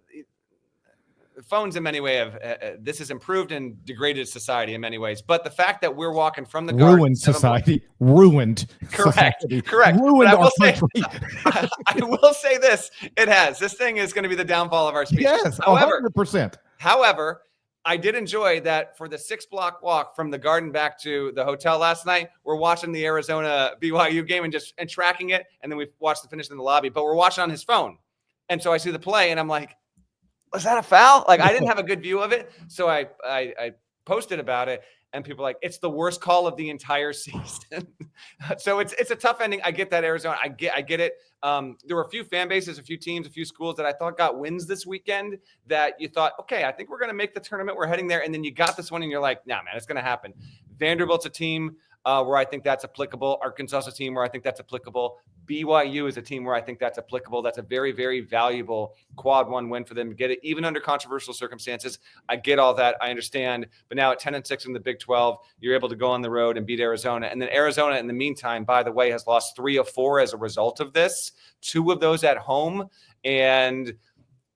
Phones in many ways this has improved and degraded society in many ways. But the fact that we're walking from the garden, ruined society, ruined. Correct. Society. Correct. Ruined our country. I will say this: it has. This thing is going to be the downfall of our species. Yes, 100%. However, I did enjoy that for the 6-block walk from the garden back to the hotel last night. We're watching the Arizona BYU game and tracking it. And then we watched the finish in the lobby, but we're watching on his phone. And so I see the play and I'm like, was that a foul? I didn't have a good view of it. So I posted about it and people were like, it's the worst call of the entire season. So it's a tough ending. I get that, Arizona. I get it. There were a few fan bases, a few teams, a few schools that I thought got wins this weekend that you thought, okay, I think we're going to make the tournament. We're heading there. And then you got this one and you're like, nah, man, it's going to happen. Vanderbilt's a team where I think that's applicable. Arkansas is a team where I think that's applicable. BYU is a team where I think that's applicable. That's a very, very valuable quad 1 win for them to get it, even under controversial circumstances. I get all that. I understand. But now at 10-6 in the Big 12, you're able to go on the road and beat Arizona. And then Arizona, in the meantime, by the way, has lost 3 of 4 as a result of this, 2 of those at home. And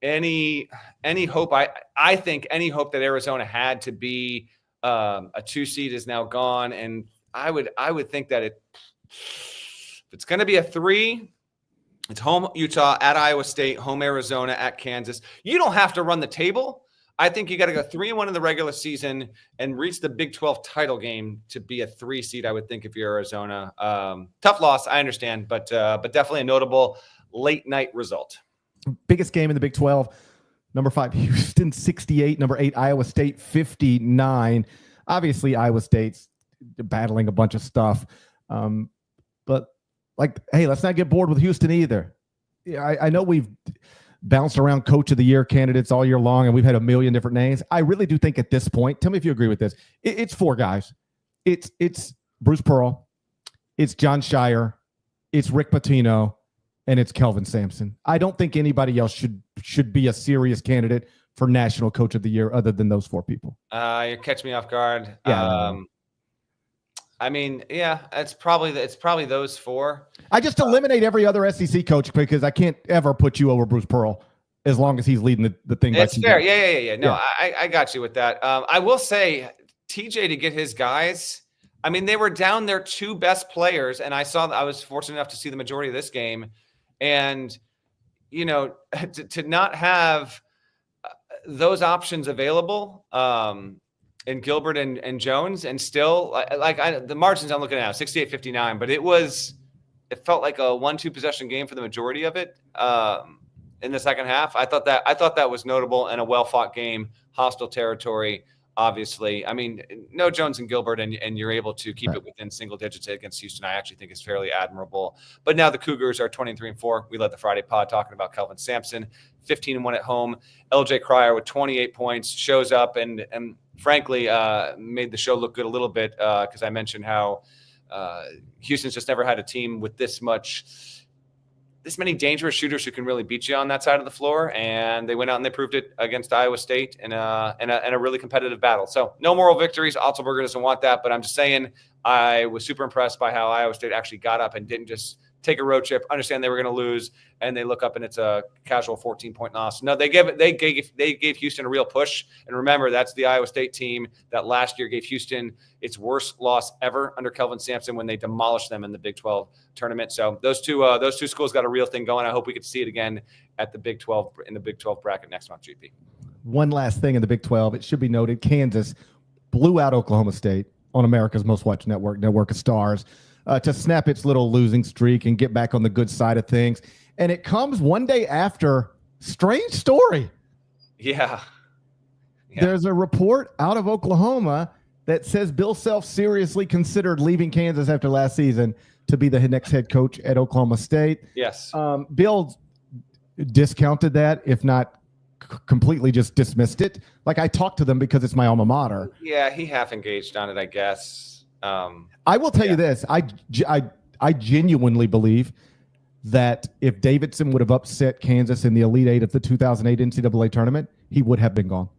any hope, I think any hope that Arizona had to be a 2 seed is now gone. And I would think that if it's going to be a 3, it's home Utah, at Iowa State, home Arizona, at Kansas. You don't have to run the table. I think you got to go 3-1 in the regular season and reach the Big 12 title game to be a 3 seed, I would think, if you're Arizona. Tough loss, I understand, but definitely a notable late night result. Biggest game in the Big 12. Number 5, Houston 68. Number 8, Iowa State 59. Obviously, Iowa State's battling a bunch of stuff. But hey, let's not get bored with Houston either. Yeah, I know we've bounced around coach of the year candidates all year long, and we've had a million different names. I really do think at this point, tell me if you agree with this, it's 4 guys. It's Bruce Pearl, it's John Shire, it's Rick Pitino, and it's Kelvin Sampson. I don't think anybody else should be a serious candidate for national coach of the year other than those 4 people. You catch me off guard. Yeah. I mean, yeah, it's probably those 4. I just eliminate every other SEC coach because I can't ever put you over Bruce Pearl as long as he's leading the thing. It's fair. Yeah. No, yeah. I got you with that. I will say TJ to get his guys I mean, they were down their 2 best players, and I was fortunate enough to see the majority of this game, and to not have those options available in Gilbert and Jones, and still the margins I'm looking at now 68-59, but it felt like a 1-2 possession game for the majority of it in the second half. I thought that was notable and a well fought game, hostile territory. Obviously, I mean, no Jones and Gilbert, and you're able to keep it within single digits against Houston. I actually think is fairly admirable. But now the Cougars are 23-4. We led the Friday pod talking about Kelvin Sampson, 15-1 at home. LJ Cryer with 28 points shows up and frankly made the show look good a little bit because I mentioned how Houston's just never had a team with this many dangerous shooters who can really beat you on that side of the floor, and they went out and they proved it against Iowa State in a really competitive battle. So no moral victories. Otzelberger doesn't want that, but I'm just saying I was super impressed by how Iowa State actually got up and didn't just take a road trip, understand they were going to lose, and they look up and it's a casual 14-point loss. No, they gave Houston a real push. And remember, that's the Iowa State team that last year gave Houston its worst loss ever under Kelvin Sampson when they demolished them in the Big 12 tournament. So those two schools got a real thing going. I hope we get to see it again at the Big 12 in the Big 12 bracket next month. GP. One last thing in the Big 12, it should be noted, Kansas blew out Oklahoma State on America's Most Watched Network of Stars, to snap its little losing streak and get back on the good side of things. And it comes one day after, strange story. Yeah. There's a report out of Oklahoma that says Bill Self seriously considered leaving Kansas after last season to be the next head coach at Oklahoma State. Yes. Bill discounted that, if not completely just dismissed it. Like, I talked to them because it's my alma mater. Yeah, he half engaged on it, I guess. I will tell you this. I genuinely believe that if Davidson would have upset Kansas in the Elite Eight of the 2008 NCAA tournament, he would have been gone.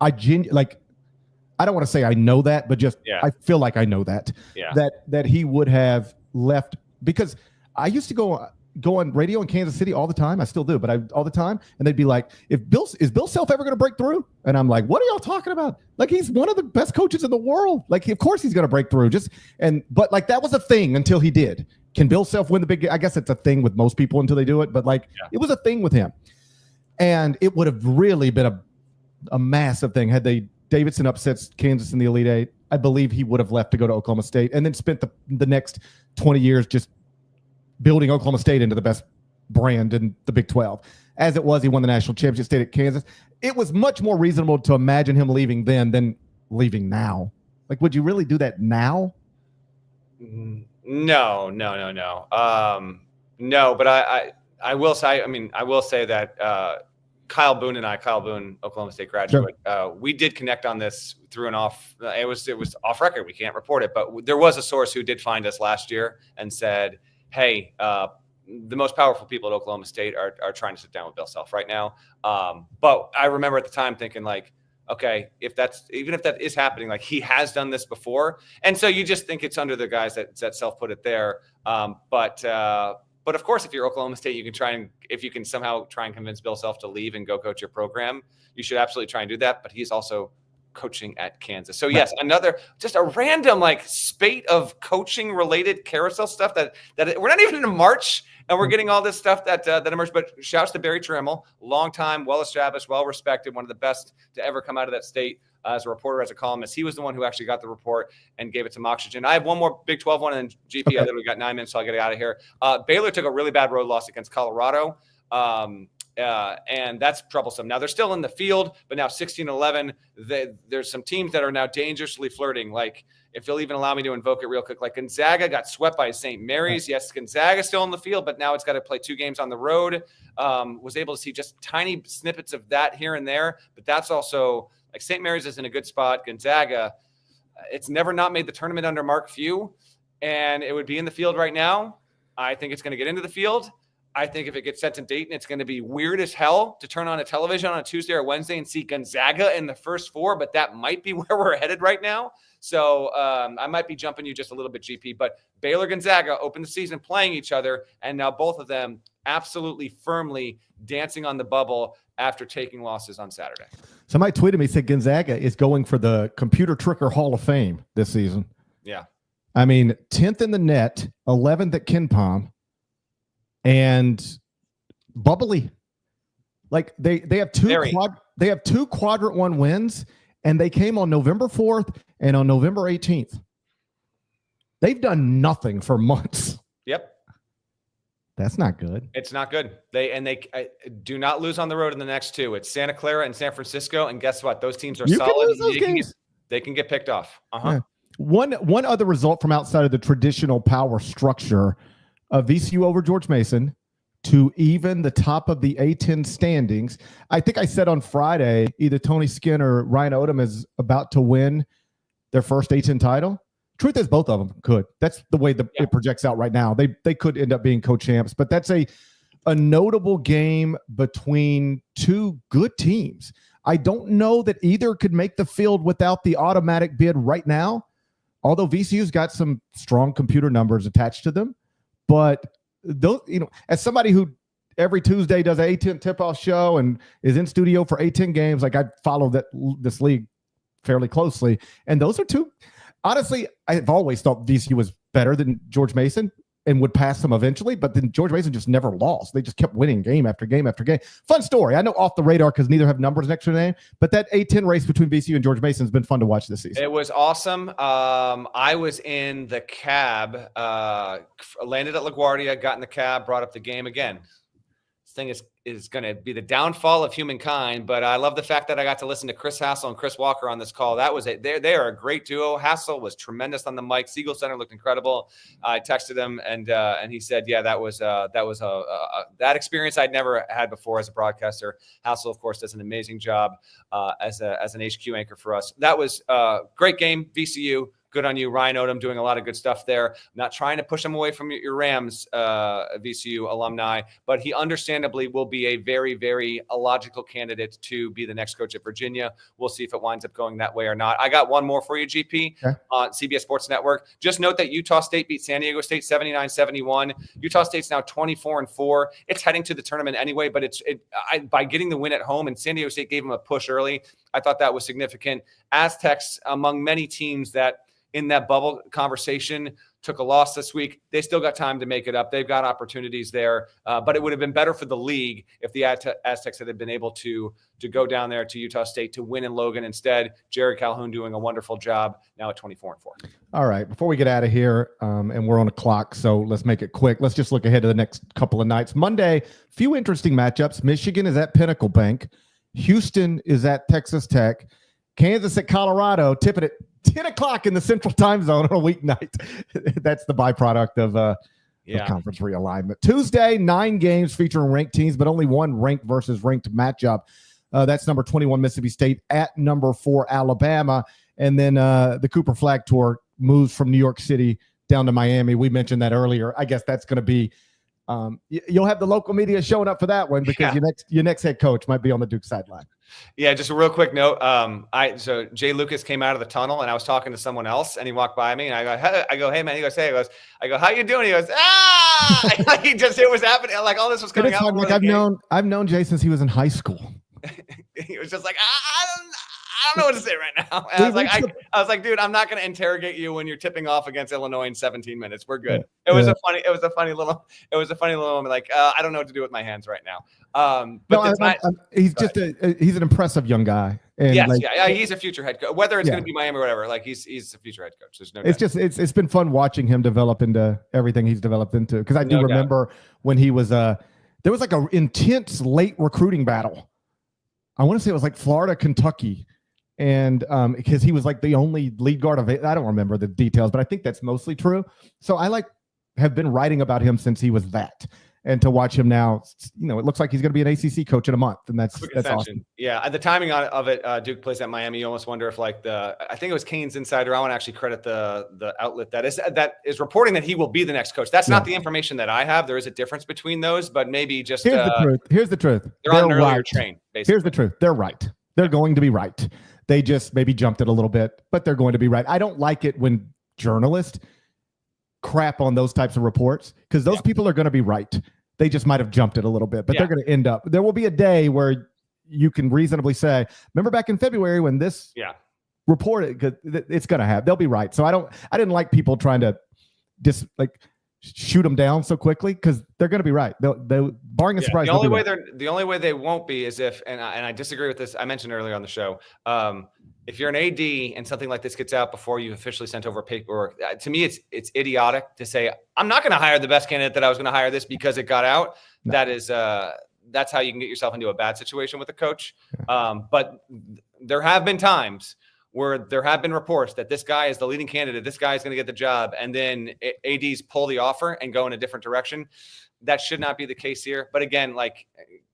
I don't want to say I know that, but I feel like I know that. Yeah. That he would have left, because I used to go on radio in Kansas City all the time. I still do, but all the time. And they'd be like, is Bill Self ever going to break through? And I'm like, what are y'all talking about? Like, he's one of the best coaches in the world. Like, of course he's going to break through. But that was a thing until he did. Can Bill Self win the big? I guess it's a thing with most people until they do it. But it was a thing with him. And it would have really been a massive thing had Davidson upsets Kansas in the Elite Eight. I believe he would have left to go to Oklahoma State and then spent the next 20 years just building Oklahoma State into the best brand in the Big 12. As it was, he won the national championship state at Kansas. It was much more reasonable to imagine him leaving then than leaving now. Like, would you really do that now? No. No, but I will say that Kyle Boone, Oklahoma State graduate, sure. We did connect on this through and off. It was off record. We can't report it, but there was a source who did find us last year and said, hey, the most powerful people at Oklahoma State are trying to sit down with Bill Self right now. But I remember at the time thinking, like, okay, even if that is happening, like, he has done this before. And so you just think it's under the guys that Self put it there. But of course, if you're Oklahoma State, if you can somehow try and convince Bill Self to leave and go coach your program, you should absolutely try and do that. But he's also coaching at Kansas. So yes, just a random spate of coaching related carousel stuff that we're not even in March and we're getting all this stuff that emerged. But shouts to Barry Trammell, long time, well established, well respected, one of the best to ever come out of that state as a reporter, as a columnist. He was the one who actually got the report and gave it to Moxygen. I have one more Big 12 one, and then GP. Okay. I literally got 9 minutes, so I'll get out of here. Baylor took a really bad road loss against Colorado. And that's troublesome. Now they're still in the field, but now 16-11, there's some teams that are now dangerously flirting. Like, if you'll even allow me to invoke it real quick, like Gonzaga got swept by St. Mary's. Yes, Gonzaga's still in the field, but now it's got to play 2 games on the road. Was able to see just tiny snippets of that here and there, but that's also like St. Mary's is in a good spot. Gonzaga, it's never not made the tournament under Mark Few, and it would be in the field right now. I think it's going to get into the field. I think if it gets sent to Dayton, it's going to be weird as hell to turn on a television on a Tuesday or Wednesday and see Gonzaga in the first 4, but that might be where we're headed right now. So I might be jumping you just a little bit, GP, but Baylor Gonzaga opened the season playing each other, and now both of them absolutely firmly dancing on the bubble after taking losses on Saturday. Somebody tweeted me, said Gonzaga is going for the Computer Tricker Hall of Fame this season. Yeah. I mean, 10th in the net, 11th at Ken Palm, and bubbly. Like they have two quadrant one wins, and they came on November 4th and on November 18th. They've done nothing for months. Yep. That's not good. It's not good. They do not lose on the road in the next two. It's Santa Clara and San Francisco, and guess what? Those teams are solid. They can get picked off. Yeah. One other result from outside of the traditional power structure of VCU over George Mason to even the top of the A10 standings. I think I said on Friday, either Tony Skinn or Ryan Odom is about to win their first A10 title. Truth is, both of them could. That's the way it projects out right now. They could end up being co-champs, but that's a notable game between two good teams. I don't know that either could make the field without the automatic bid right now, although VCU's got some strong computer numbers attached to them. But those, as somebody who every Tuesday does an A10 tip-off show and is in studio for A10 games, like I follow this league fairly closely, and those are two. Honestly, I've always thought VCU was better than George Mason and would pass them eventually, but then George Mason just never lost. They just kept winning game after game after game. Fun story. I know off the radar because neither have numbers next to their name, but that A10 race between VCU and George Mason has been fun to watch this season. It was awesome. I was in the cab, landed at LaGuardia, got in the cab, brought up the game again. This thing is going to be the downfall of humankind, but I love the fact that I got to listen to Chris Hassel and Chris Walker on this call. That was it. They are a great duo. Hassel was tremendous on the mic. Siegel Center looked incredible. I texted him and he said, yeah, that was that experience I'd never had before as a broadcaster. Hassel, of course, does an amazing job as an HQ anchor for us. That was a great game. VCU. Good on you, Ryan Odom, doing a lot of good stuff there. Not trying to push him away from your Rams, VCU alumni, but he understandably will be a very, very illogical candidate to be the next coach at Virginia. We'll see if it winds up going that way or not. I got one more for you, GP, on CBS Sports Network. Just note that Utah State beat San Diego State 79-71. Utah State's now 24-4. It's heading to the tournament anyway, but by getting the win at home, and San Diego State gave them a push early, I thought that was significant. Aztecs, among many teams that in that bubble conversation took a loss this week, they still got time to make it up. They've got opportunities there, but it would have been better for the league if the Aztecs had been able to go down there to Utah State to win in Logan. Instead, Jared Calhoun doing a wonderful job now at 24-4. All right, before we get out of here, and we're on a clock, so let's make it quick. Let's just look ahead to the next couple of nights. Monday, few interesting matchups. Michigan is at Pinnacle Bank. Houston is at Texas Tech. Kansas at Colorado, tipping at 10 o'clock in the Central Time Zone on a weeknight. That's the byproduct of conference realignment. Tuesday, 9 games featuring ranked teams, but only one ranked versus ranked matchup. That's number 21 Mississippi State at number 4 Alabama. And then the Cooper Flag Tour moves from New York City down to Miami. We mentioned that earlier. I guess that's going to be you'll have the local media showing up for that one because your next head coach might be on the Duke sideline. Yeah, just a real quick note. So Jay Lucas came out of the tunnel and I was talking to someone else and he walked by me and I go, hey man, he goes, hey, I go, how you doing? He goes, it was happening. Like all this was coming out. Like I've known Jay since he was in high school. He was just like, I don't know what to say right now. And I was like, dude, I'm not going to interrogate you when you're tipping off against Illinois in 17 minutes. We're good. It was a funny little moment. Like, I don't know what to do with my hands right now. He's just he's an impressive young guy. And he's a future head coach. Whether it's going to be Miami or whatever, like he's a future head coach. There's no. It's been fun watching him develop into everything he's developed into. Because I do remember when he was there was like an intense late recruiting battle. I want to say it was like Florida, Kentucky. And because he was like the only lead guard of it. I don't remember the details, but I think that's mostly true. So I have been writing about him since he was that. And to watch him now, it looks like he's going to be an ACC coach in a month. And that's awesome. Yeah. The timing of it, Duke plays at Miami. You almost wonder if I think it was Kane's Insider. I want to actually credit the outlet that is reporting that he will be the next coach. That's not the information that I have. There is a difference between those, but maybe just Here's the truth. They're on an earlier train, basically. Here's the truth. They're right. They're going to be right. They just maybe jumped it a little bit, but they're going to be right. I don't like it when journalists crap on those types of reports because those people are going to be right. They just might have jumped it a little bit, but they're going to end up. There will be a day where you can reasonably say, remember back in February when this report it because it's going to happen. They'll be right. So I didn't like people trying to just shoot them down so quickly because they're going to be right. They'll barring a surprise. The only way they won't be is if, and I disagree with this. I mentioned earlier on the show. If you're an AD and something like this gets out before you've officially sent over paperwork, to me, it's idiotic to say, I'm not going to hire the best candidate that I was going to hire this because it got out. No. That's how you can get yourself into a bad situation with a coach. But there have been times where there have been reports that this guy is the leading candidate, this guy is going to get the job, and then ADs pull the offer and go in a different direction. That should not be the case here. But again,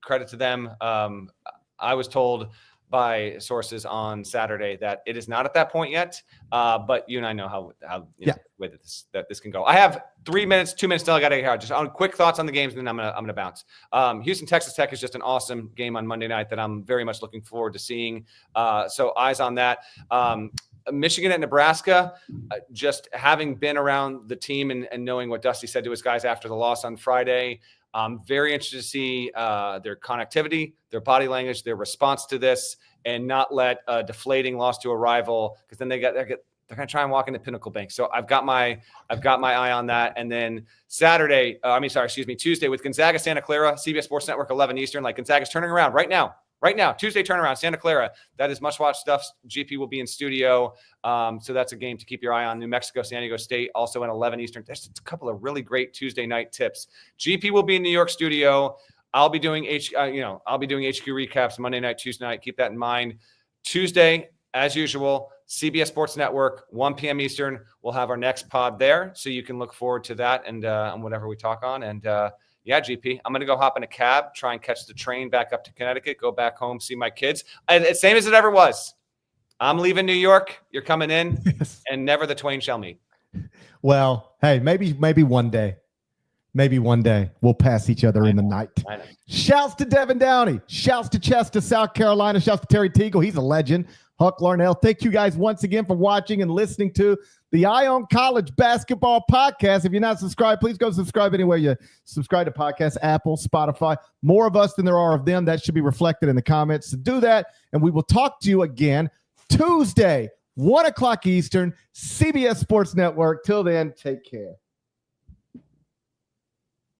credit to them. I was told by sources on Saturday that it is not at that point yet. But you and I know how the way that this can go. I have 2 minutes till I got to get here. Just on quick thoughts on the games, and then I'm gonna bounce. Houston, Texas Tech is just an awesome game on Monday night that I'm very much looking forward to seeing. So eyes on that. Michigan at Nebraska, just having been around the team and knowing what Dusty said to his guys after the loss on Friday, I'm very interested to see their connectivity, their body language, their response to this, and not let a deflating loss to a rival, because then they're going to try and walk into Pinnacle Bank. So I've got my eye on that. And then Tuesday with Gonzaga, Santa Clara, CBS Sports Network, 11 Eastern. Gonzaga's turning around right now. Tuesday turnaround, Santa Clara. That is must-watch stuff. GP will be in studio. So that's a game to keep your eye on. New Mexico, San Diego State, also at 11 Eastern. There's a couple of really great Tuesday night tips. GP will be in New York studio. I'll be doing HQ recaps Monday night, Tuesday night. Keep that in mind. Tuesday, as usual, CBS Sports Network, 1 p.m. Eastern. We'll have our next pod there, so you can look forward to that and whatever we talk on. And GP, I'm going to go hop in a cab, try and catch the train back up to Connecticut, go back home, see my kids. It's same as it ever was. I'm leaving New York. You're coming in, and never the twain shall meet. Well, hey, maybe one day. Maybe one day we'll pass each other in the night. Shouts to Devin Downey. Shouts to Chester, South Carolina. Shouts to Terry Teagle. He's a legend. Huck Larnell. Thank you guys once again for watching and listening to the Eye on College Basketball Podcast. If you're not subscribed, please go subscribe anywhere you subscribe to podcasts, Apple, Spotify. More of us than there are of them. That should be reflected in the comments. So do that, and we will talk to you again Tuesday, 1 o'clock Eastern, CBS Sports Network. Till then, take care.